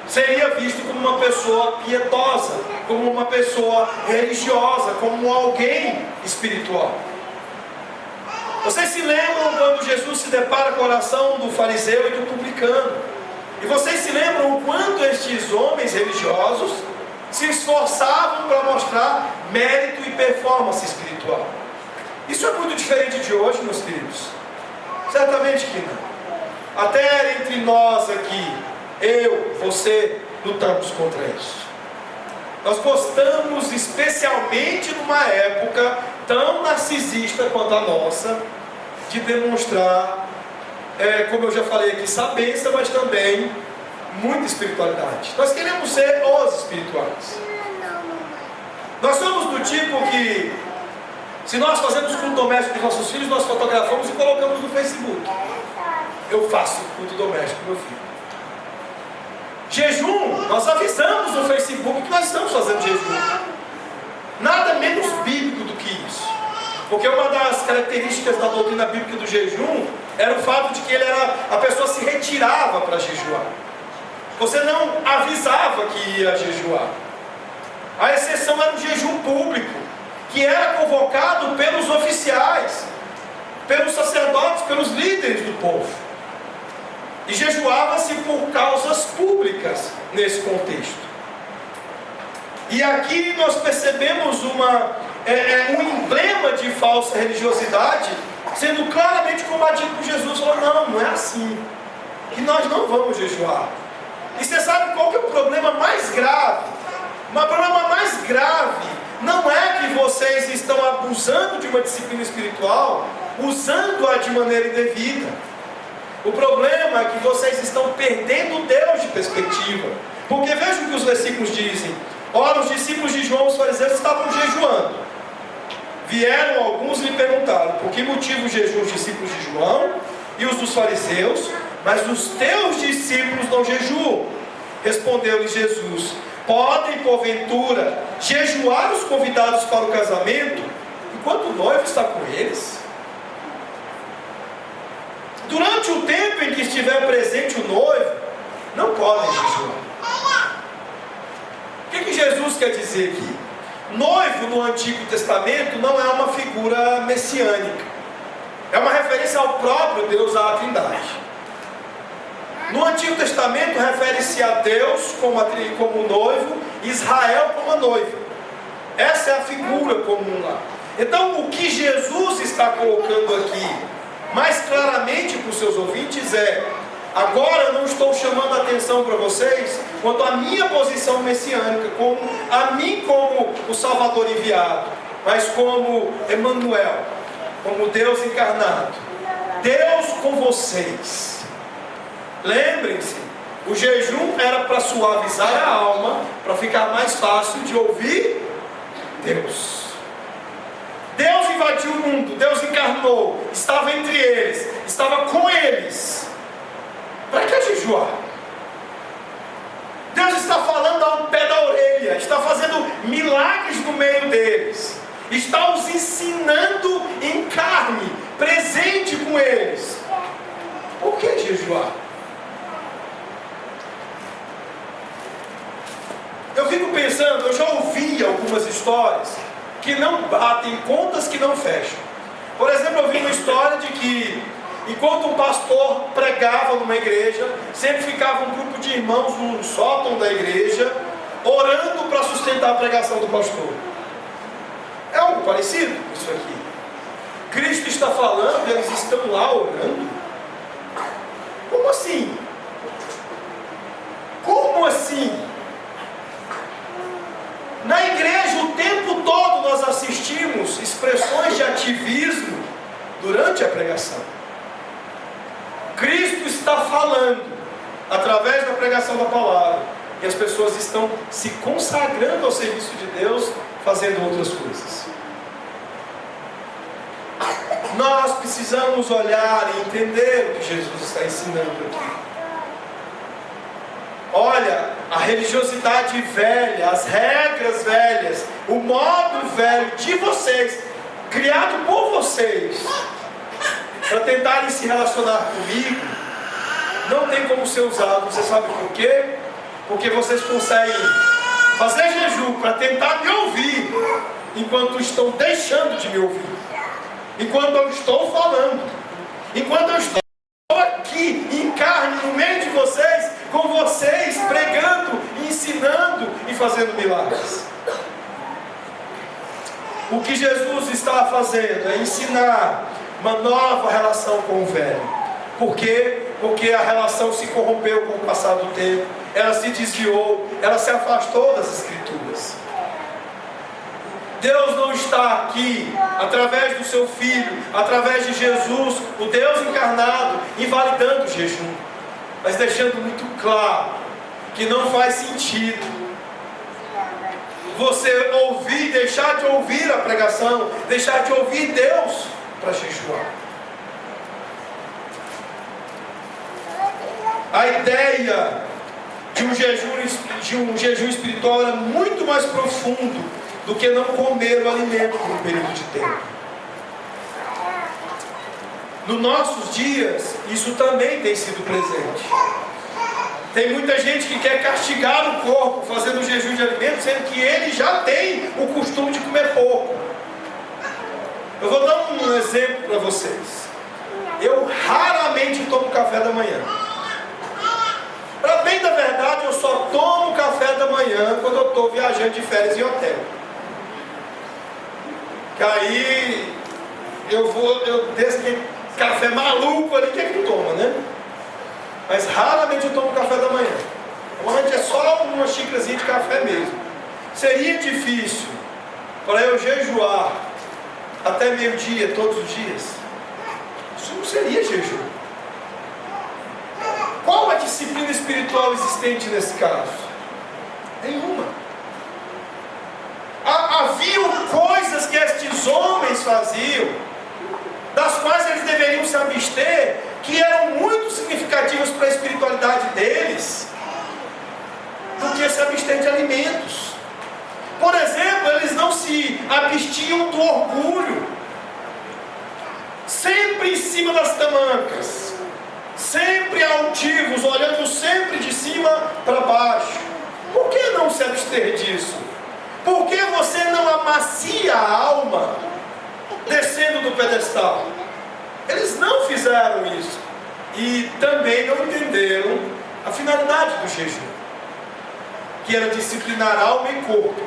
seria visto como uma pessoa piedosa, como uma pessoa religiosa, como alguém espiritual. Vocês se lembram quando Jesus se depara com a oração do fariseu e do publicano? E vocês se lembram o quanto estes homens religiosos se esforçavam para mostrar mérito e performance espiritual? Isso é muito diferente de hoje, meus queridos. Certamente que não. Até entre nós aqui, eu, você, lutamos contra isso. Nós gostamos, especialmente numa época tão narcisista quanto a nossa, de demonstrar, como eu já falei aqui, sabeça, mas também muita espiritualidade. Nós queremos ser os espirituais. Nós somos do tipo que, se nós fazemos culto doméstico com os nossos filhos, nós fotografamos e colocamos no Facebook. Eu faço culto doméstico com meu filho. Jejum, nós avisamos no Facebook que nós estamos fazendo jejum. Nada menos bíblico do que isso. Porque uma das características da doutrina bíblica do jejum era o fato de que a pessoa se retirava para jejuar. Você não avisava que ia jejuar. A exceção era o jejum público, que era convocado pelos oficiais, pelos sacerdotes, pelos líderes do povo. E jejuava-se por causas públicas nesse contexto. E aqui nós percebemos um emblema de falsa religiosidade sendo claramente combatido por Jesus. Falou, não é assim, que nós não vamos jejuar. E você sabe qual que é o problema mais grave? O problema mais grave não é que vocês estão abusando de uma disciplina espiritual, usando-a de maneira indevida. O problema é que vocês estão perdendo Deus de perspectiva. Porque veja o que os versículos dizem. Ora, os discípulos de João, os fariseus, estavam jejuando. Vieram alguns e lhe perguntaram: por que motivo jejuam os discípulos de João e os dos fariseus, mas os teus discípulos não jejuam? Respondeu-lhe Jesus: podem, porventura, jejuar os convidados para o casamento, enquanto o noivo está com eles? Durante o tempo em que estiver presente o noivo, não podem jejuar. O que Jesus quer dizer aqui? Noivo no Antigo Testamento não é uma figura messiânica. É uma referência ao próprio Deus, à Trindade. No Antigo Testamento refere-se a Deus como noivo, Israel como a noiva. Essa é a figura comum lá. Então o que Jesus está colocando aqui mais claramente para os seus ouvintes agora eu não estou chamando a atenção para vocês quanto à minha posição messiânica, como a mim como o Salvador enviado, mas como Emanuel, como Deus encarnado, Deus com vocês. Lembrem-se, o jejum era para suavizar a alma, para ficar mais fácil de ouvir Deus. Deus invadiu o mundo, Deus encarnou, estava entre eles, estava com eles. Para que jejuar? Deus está falando ao pé da orelha, está fazendo milagres no meio deles, está os ensinando em carne, presente com eles. Por que jejuar? Eu fico pensando, eu já ouvi algumas histórias que não batem, contas que não fecham. Por exemplo, eu vi uma história de que enquanto um pastor pregava numa igreja, sempre ficava um grupo de irmãos no sótão da igreja, orando para sustentar a pregação do pastor. É algo parecido com isso aqui. Cristo está falando e eles estão lá orando. Como assim? Como assim? Na igreja o tempo todo nós assistimos expressões de ativismo durante a pregação. Cristo está falando através da pregação da palavra, e as pessoas estão se consagrando ao serviço de Deus, fazendo outras coisas. Nós precisamos olhar e entender o que Jesus está ensinando aqui. Olha, a religiosidade velha, as regras velhas, o modo velho de vocês, criado por vocês, para tentarem se relacionar comigo, não tem como ser usado. Você sabe por quê? Porque vocês conseguem fazer jejum para tentar me ouvir, enquanto estão deixando de me ouvir, enquanto eu estou falando, enquanto eu estou aqui em carne no meio de vocês, com vocês pregando, ensinando e fazendo milagres. O que Jesus está fazendo é ensinar uma nova relação com o velho. Por quê? Porque a relação se corrompeu com o passar do tempo, ela se desviou, ela se afastou das Escrituras. Deus não está aqui, através do seu Filho, através de Jesus, o Deus encarnado, invalidando o jejum, mas deixando muito claro que não faz sentido você ouvir, deixar de ouvir a pregação, deixar de ouvir Deus para jejuar. A ideia de um jejum espiritual é muito mais profundo do que não comer o alimento por um período de tempo. Nos nossos dias, isso também tem sido presente. Tem muita gente que quer castigar o corpo fazendo jejum de alimentos, sendo que ele já tem o costume de comer pouco. Eu vou dar um exemplo para vocês. Eu raramente tomo café da manhã. Para bem da verdade, eu só tomo café da manhã quando eu estou viajando de férias em hotel. Que aí eu desço aquele café maluco ali, que é que toma, né? Mas raramente eu tomo café da manhã. Normalmente é só uma xícarazinha de café mesmo. Seria difícil para eu jejuar até meio-dia todos os dias? Isso não seria jejum. Qual a disciplina espiritual existente nesse caso? Nenhuma. Haviam coisas que estes homens faziam, das quais eles deveriam se abster, que eram muito significativas para a espiritualidade deles, do que se abster de alimentos. Por exemplo, eles não se abstiam do orgulho, sempre em cima das tamancas, sempre altivos, olhando sempre de cima para baixo. Por que não se abster disso? Por que você não amacia a alma descendo do pedestal? Eles não fizeram isso. E também não entenderam a finalidade do jejum, que era disciplinar alma e corpo,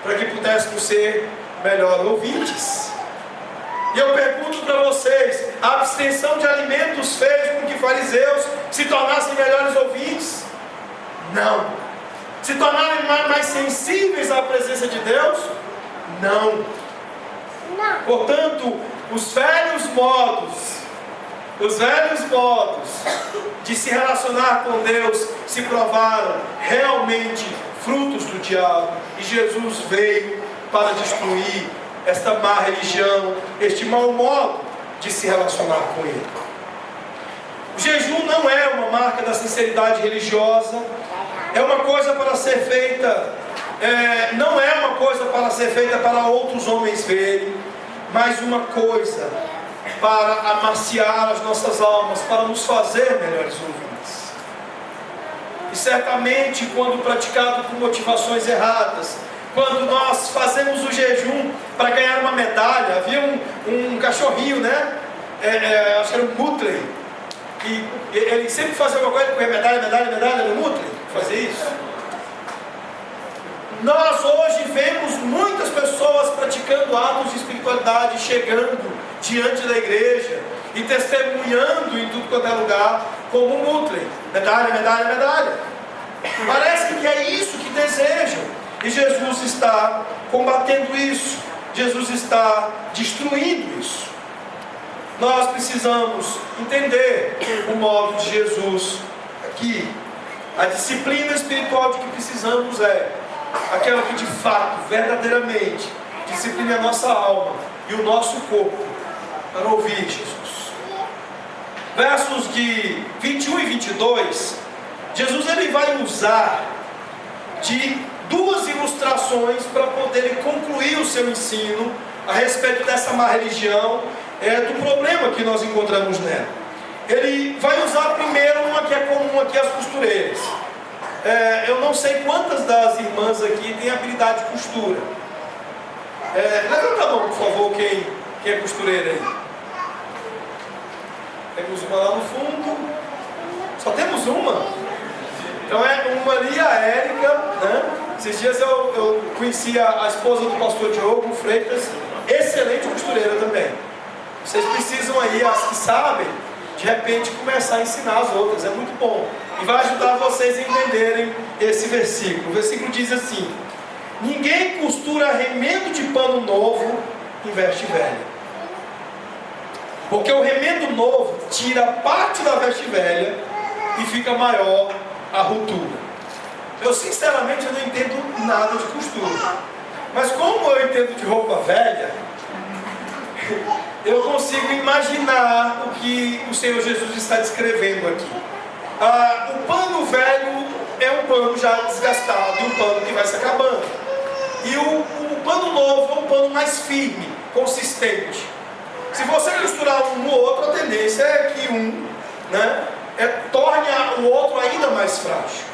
para que pudéssemos ser melhores ouvintes. E eu pergunto para vocês, a abstenção de alimentos fez com que fariseus se tornassem melhores ouvintes? Não. Se tornarem mais sensíveis à presença de Deus? Não. Portanto, os velhos modos de se relacionar com Deus se provaram realmente frutos do diabo. E Jesus veio para destruir esta má religião, este mau modo de se relacionar com Ele. O jejum não é uma marca da sinceridade religiosa, é uma coisa para ser feita, não é uma coisa para ser feita para outros homens verem, mas uma coisa para amaciar as nossas almas, para nos fazer melhores ouvintes. E certamente, quando praticado por motivações erradas, quando nós fazemos o jejum para ganhar uma medalha, havia um cachorrinho, né? Acho que era um Mutley, que ele sempre fazia uma coisa, com medalha, era um Mutley, fazia isso. Nós hoje vemos muitas pessoas praticando atos de espiritualidade, chegando diante da igreja e testemunhando em tudo quanto é lugar, como um Mutley, medalha. Parece que é isso que desejam. E Jesus está combatendo isso. Jesus está destruindo isso. nós precisamos entender o modo de Jesus aqui. A disciplina espiritual de que precisamos é aquela que de fato, verdadeiramente, disciplina a nossa alma e o nosso corpo para ouvir Jesus. Versos de 21 e 22, Jesus ele vai usar de duas ilustrações para poder concluir o seu ensino a respeito dessa má religião, do problema que nós encontramos nela. Ele vai usar primeiro uma que é comum aqui às costureiras. Eu não sei quantas das irmãs aqui têm habilidade de costura. Levanta a mão, por favor, quem é costureira aí. Temos uma lá no fundo. Só temos uma? Então é uma ali, a Érica, né? Esses dias eu conheci a esposa do pastor Diogo Freitas, excelente costureira também. Vocês precisam aí, as que sabem, de repente começar a ensinar as outras, é muito bom. E vai ajudar vocês a entenderem esse versículo. O versículo diz assim: ninguém costura remendo de pano novo em veste velha, porque o remendo novo tira parte da veste velha e fica maior a ruptura. Eu sinceramente não entendo nada de costura, mas como eu entendo de roupa velha, eu consigo imaginar o que o Senhor Jesus está descrevendo aqui. O pano velho é um pano já desgastado, um pano que vai se acabando. E o pano novo é um pano mais firme, consistente. Se você costurar um no outro, a tendência é que torne o outro ainda mais frágil.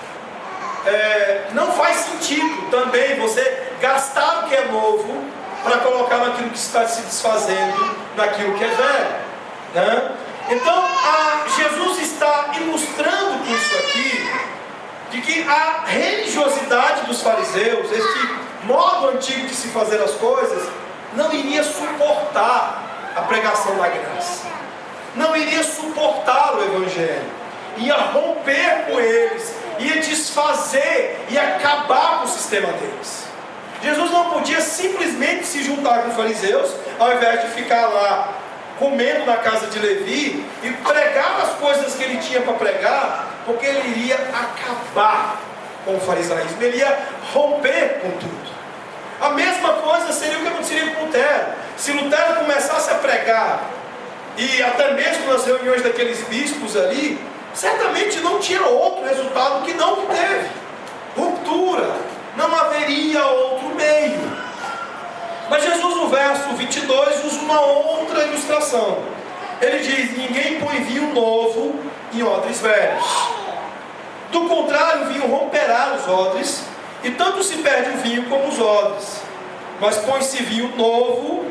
Não faz sentido também você gastar o que é novo para colocar naquilo que está se desfazendo, naquilo que é velho, né? Então Jesus está ilustrando com isso aqui de que a religiosidade dos fariseus, este modo antigo de se fazer as coisas, não iria suportar a pregação da graça, não iria suportar o Evangelho, ia romper com eles, ia desfazer e acabar com o sistema deles. Jesus não podia simplesmente se juntar com os fariseus, ao invés de ficar lá comendo na casa de Levi e pregar as coisas que ele tinha para pregar, porque ele iria acabar com o farisaísmo, ele ia romper com tudo. A mesma coisa seria o que aconteceria com Lutero. Se Lutero começasse a pregar, e até mesmo nas reuniões daqueles bispos ali, certamente não tinha outro resultado que não teve: ruptura, não haveria outro meio. Mas Jesus, no verso 22, usa uma outra ilustração. Ele diz: ninguém põe vinho novo em odres velhos, do contrário, o vinho romperá os odres, e tanto se perde o vinho como os odres. Mas põe-se vinho novo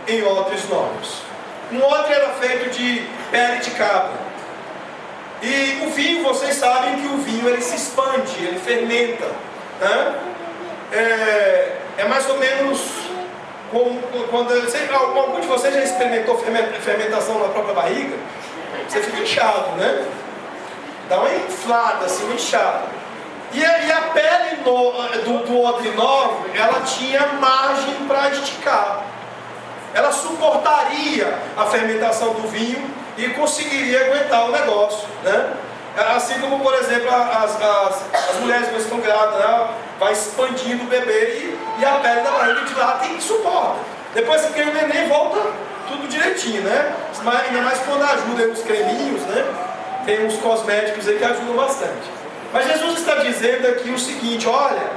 em odres novos. Um odre era feito de pele de cabra, e o vinho, vocês sabem que o vinho ele se expande, ele fermenta, né? É mais ou menos como quando algum de vocês já experimentou fermentação na própria barriga. Você fica inchado, né? Dá uma inflada, assim, uma inchada. E a pele do odre novo, ela tinha margem para esticar. Ela suportaria a fermentação do vinho e conseguiria aguentar o negócio, né? Assim como, por exemplo, as mulheres que estão grávidas, né? Vai expandindo o bebê e a pele da barriga de lá tem que suporta. Depois que o neném volta tudo direitinho, né? Ainda mais quando ajuda aí os creminhos, né? Tem uns cosméticos aí que ajudam bastante. Mas Jesus está dizendo aqui o seguinte: olha,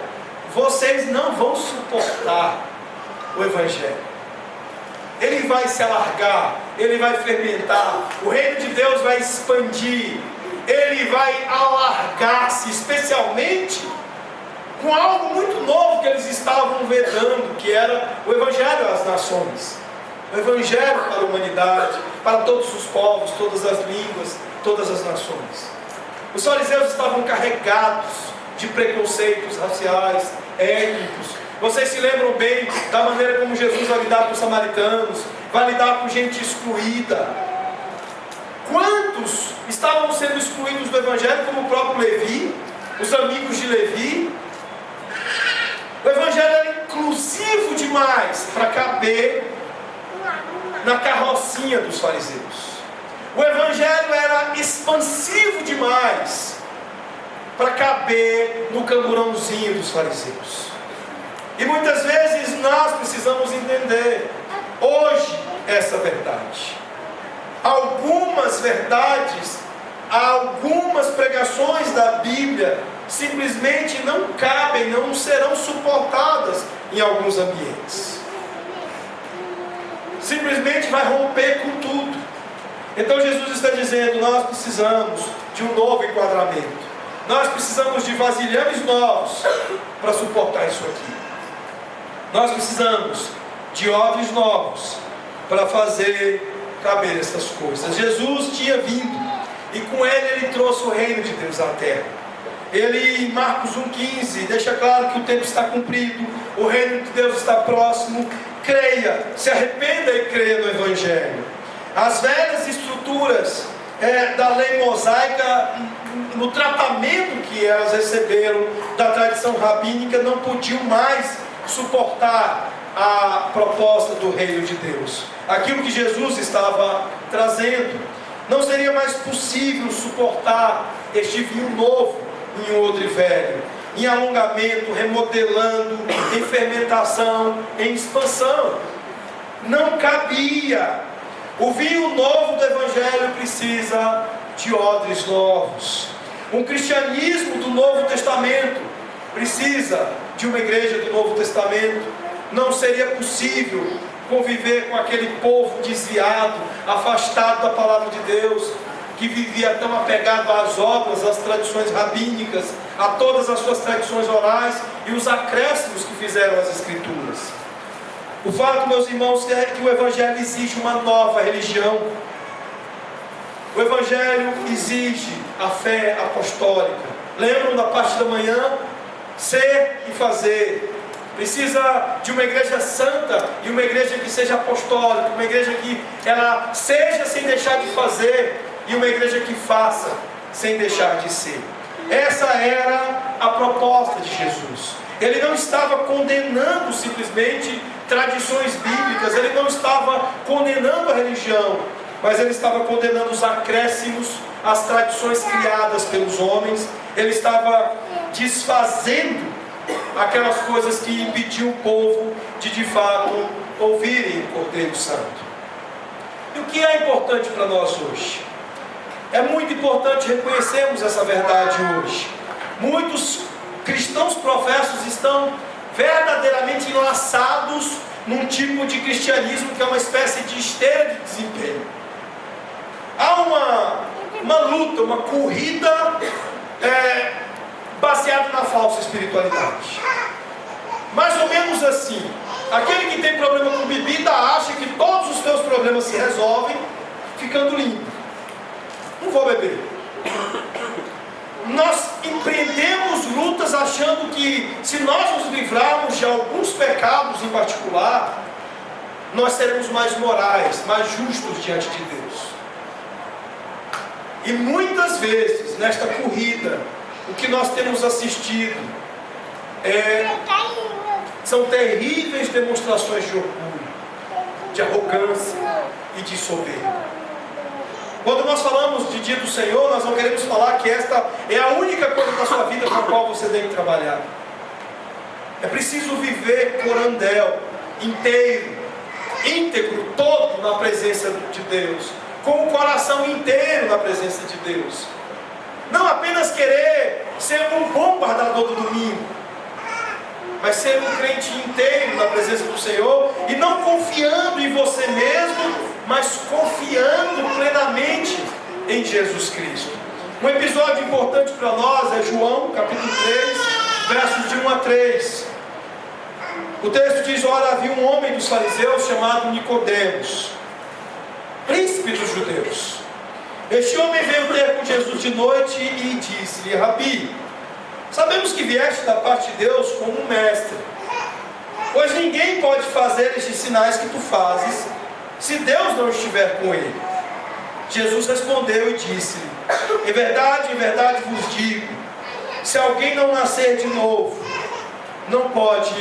vocês não vão suportar o Evangelho. Ele vai se alargar, ele vai fermentar, o reino de Deus vai expandir, ele vai alargar-se, especialmente com algo muito novo que eles estavam vedando, que era o Evangelho às nações, o Evangelho para a humanidade, para todos os povos, todas as línguas, todas as nações. Os fariseus estavam carregados de preconceitos raciais, étnicos. Vocês se lembram bem da maneira como Jesus vai lidar com os samaritanos, vai lidar com gente excluída. Quantos estavam sendo excluídos do Evangelho, como o próprio Levi, os amigos de Levi? O Evangelho era inclusivo demais para caber na carrocinha dos fariseus. O evangelho era expansivo demais para caber no camburãozinho dos fariseus. E muitas vezes nós precisamos entender hoje essa verdade. Algumas verdades, algumas pregações da Bíblia simplesmente não cabem, não serão suportadas em alguns ambientes. Simplesmente vai romper com tudo. Então Jesus está dizendo: nós precisamos de um novo enquadramento. Nós precisamos de vasilhames novos para suportar isso aqui. Nós precisamos de odres novos para fazer caber essas coisas. Jesus tinha vindo e com ele trouxe o reino de Deus à terra. Ele, em Marcos 1,15, deixa claro que o tempo está cumprido, o reino de Deus está próximo. Creia, se arrependa e creia no Evangelho. As velhas estruturas da lei mosaica, no tratamento que elas receberam da tradição rabínica, não podiam mais suportar a proposta do reino de Deus. Aquilo que Jesus estava trazendo, não seria mais possível suportar este vinho novo em um odre velho, em alongamento, remodelando, em fermentação, em expansão. Não cabia. O vinho novo do Evangelho precisa de odres novos. Um cristianismo do Novo Testamento precisa de uma igreja do Novo Testamento. Não seria possível conviver com aquele povo desviado, afastado da palavra de Deus, que vivia tão apegado às obras, às tradições rabínicas, a todas as suas tradições orais e os acréscimos que fizeram as Escrituras. O fato, meus irmãos, é que o Evangelho exige uma nova religião. O Evangelho exige a fé apostólica. Lembram da parte da manhã? Ser e fazer. Precisa de uma igreja santa e uma igreja que seja apostólica, uma igreja que ela seja sem deixar de fazer e uma igreja que faça sem deixar de ser. Essa era a proposta de Jesus. Ele não estava condenando simplesmente tradições bíblicas, ele não estava condenando a religião, mas ele estava condenando os acréscimos, as tradições criadas pelos homens. Ele estava desfazendo aquelas coisas que impediam o povo de fato ouvirem o Cordeiro Santo. E o que é importante para nós hoje? É muito importante reconhecermos essa verdade hoje. Muitos cristãos professos estão verdadeiramente enlaçados num tipo de cristianismo que é uma espécie de esteira de desempenho. Há uma luta, uma corrida baseada na falsa espiritualidade. Mais ou menos assim: aquele que tem problema com bebida acha que todos os seus problemas se resolvem ficando limpo. Não vou beber. Nós empreendemos lutas achando que se nós nos livrarmos de alguns pecados em particular, nós seremos mais morais, mais justos diante de Deus. E muitas vezes nesta corrida, o que nós temos assistido são terríveis demonstrações de orgulho, de arrogância e de soberba. Quando nós falamos de dia do Senhor, nós não queremos falar que esta é a única coisa da sua vida com a qual você deve trabalhar. É preciso viver corandel, inteiro, íntegro, todo na presença de Deus, com o coração inteiro na presença de Deus. Não apenas querer ser um bom guardador do domingo, mas ser um crente inteiro na presença do Senhor e não confiando em você mesmo, mas confiando plenamente em Jesus Cristo. Um episódio importante para nós é João, capítulo 3, versos de 1 a 3. O texto diz: ora, havia um homem dos fariseus chamado Nicodemos, príncipe dos judeus. Este homem veio ter com Jesus de noite e disse-lhe: Rabi, sabemos que vieste da parte de Deus como um mestre, pois ninguém pode fazer estes sinais que tu fazes se Deus não estiver com ele. Jesus respondeu e disse-lhe: em verdade vos digo, se alguém não nascer de novo, não pode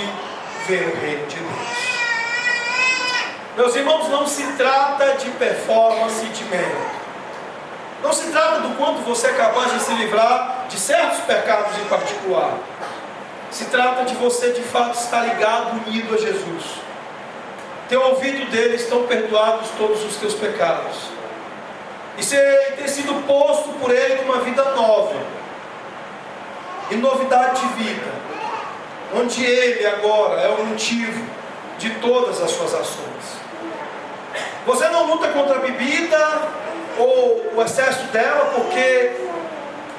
ver o reino de Deus. Meus irmãos, não se trata de performance e de mérito. Não se trata do quanto você é capaz de se livrar de certos pecados em particular. Se trata de você de fato estar ligado, unido a Jesus. Ter ouvido dele, estão perdoados todos os teus pecados. E ter sido posto por ele numa vida nova. E novidade de vida. Onde ele agora é o motivo de todas as suas ações. Você não luta contra a bebida ou o excesso dela porque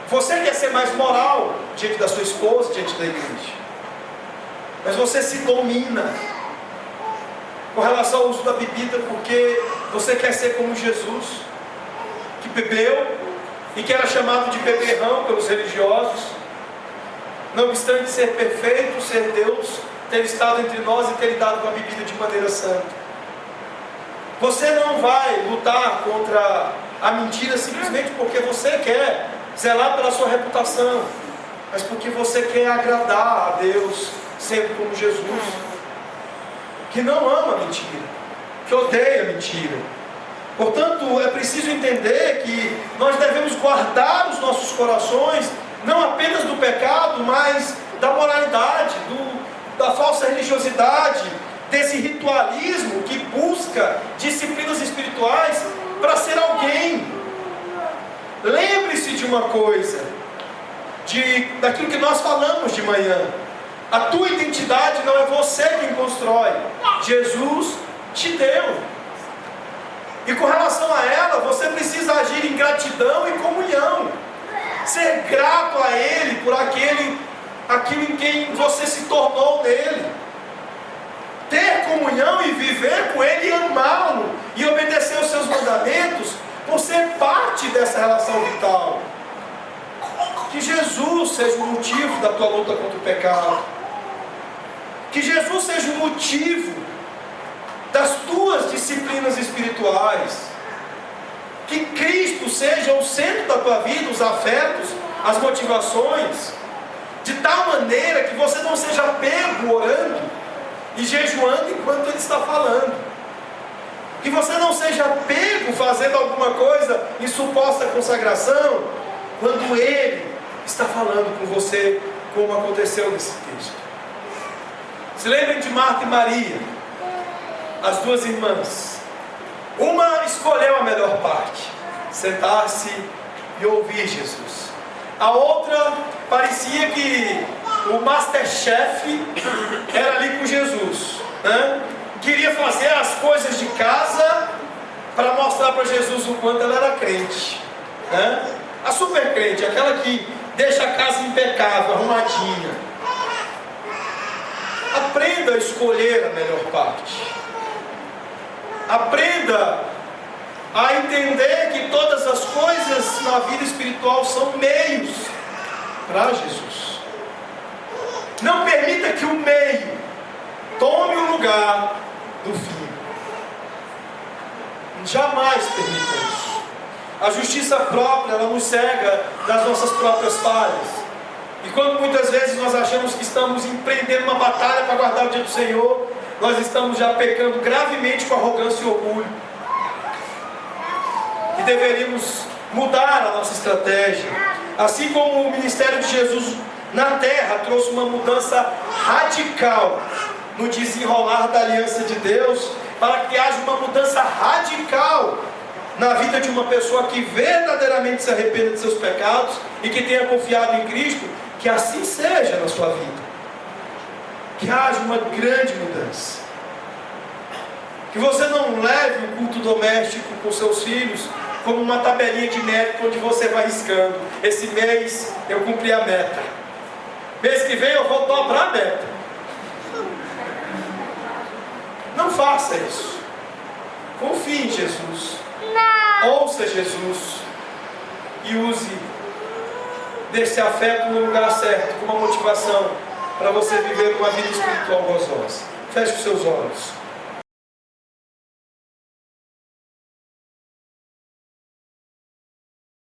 você quer ser mais moral diante da sua esposa, diante da igreja. Mas você se domina com relação ao uso da bebida porque você quer ser como Jesus, que bebeu e que era chamado de beberrão pelos religiosos. Não obstante ser perfeito, ser Deus, ter estado entre nós e ter lidado com a bebida de maneira santa. Você não vai lutar contra a mentira simplesmente porque você quer zelar pela sua reputação, mas porque você quer agradar a Deus, sempre como Jesus, que não ama a mentira, que odeia a mentira. Portanto, é preciso entender que nós devemos guardar os nossos corações, não apenas do pecado, mas da moralidade, da falsa religiosidade, desse ritualismo que busca disciplinas espirituais para ser alguém. Lembre-se de uma coisa, daquilo que nós falamos de manhã. A tua identidade não é você quem constrói, Jesus te deu. E com relação a ela, você precisa agir em gratidão e comunhão. Ser grato a Ele por aquilo em quem você se tornou nele. Ter comunhão e viver com Ele e amá-lo e obedecer os seus mandamentos por ser parte dessa relação vital. Que Jesus seja o motivo da tua luta contra o pecado. Que Jesus seja o motivo das tuas disciplinas espirituais. Que Cristo seja o centro da tua vida, os afetos, as motivações, de tal maneira que você não seja pego orando e jejuando enquanto Ele está falando. Que você não seja pego fazendo alguma coisa em suposta consagração, quando Ele está falando com você, como aconteceu nesse texto. Se lembrem de Marta e Maria, as duas irmãs. Uma escolheu a melhor parte, sentar-se e ouvir Jesus. A outra parecia que o Masterchef era ali com Jesus, né? Queria fazer as coisas de casa para mostrar para Jesus o quanto ela era crente, né? A super crente, aquela que deixa a casa impecável, arrumadinha. Aprenda a escolher a melhor parte. Aprenda a entender que todas as coisas na vida espiritual são meios para Jesus. Não permita que o meio tome o lugar do fim. Jamais permita isso. A justiça própria, ela nos cega das nossas próprias falhas. E quando muitas vezes nós achamos que estamos empreendendo uma batalha para guardar o dia do Senhor, nós estamos já pecando gravemente com arrogância e orgulho. E deveríamos mudar a nossa estratégia. Assim como o ministério de Jesus na terra trouxe uma mudança radical no desenrolar da aliança de Deus, para que haja uma mudança radical na vida de uma pessoa que verdadeiramente se arrependa de seus pecados e que tenha confiado em Cristo, que assim seja na sua vida. Que haja uma grande mudança. Que você não leve o culto doméstico com seus filhos como uma tabelinha de mérito onde você vai riscando. Esse mês eu cumpri a meta. Mês que vem eu vou dobrar a meta. Não faça isso. Confie em Jesus. Ouça Jesus. E use desse afeto no lugar certo, como uma motivação para você viver uma vida espiritual gozosa. Feche os seus olhos.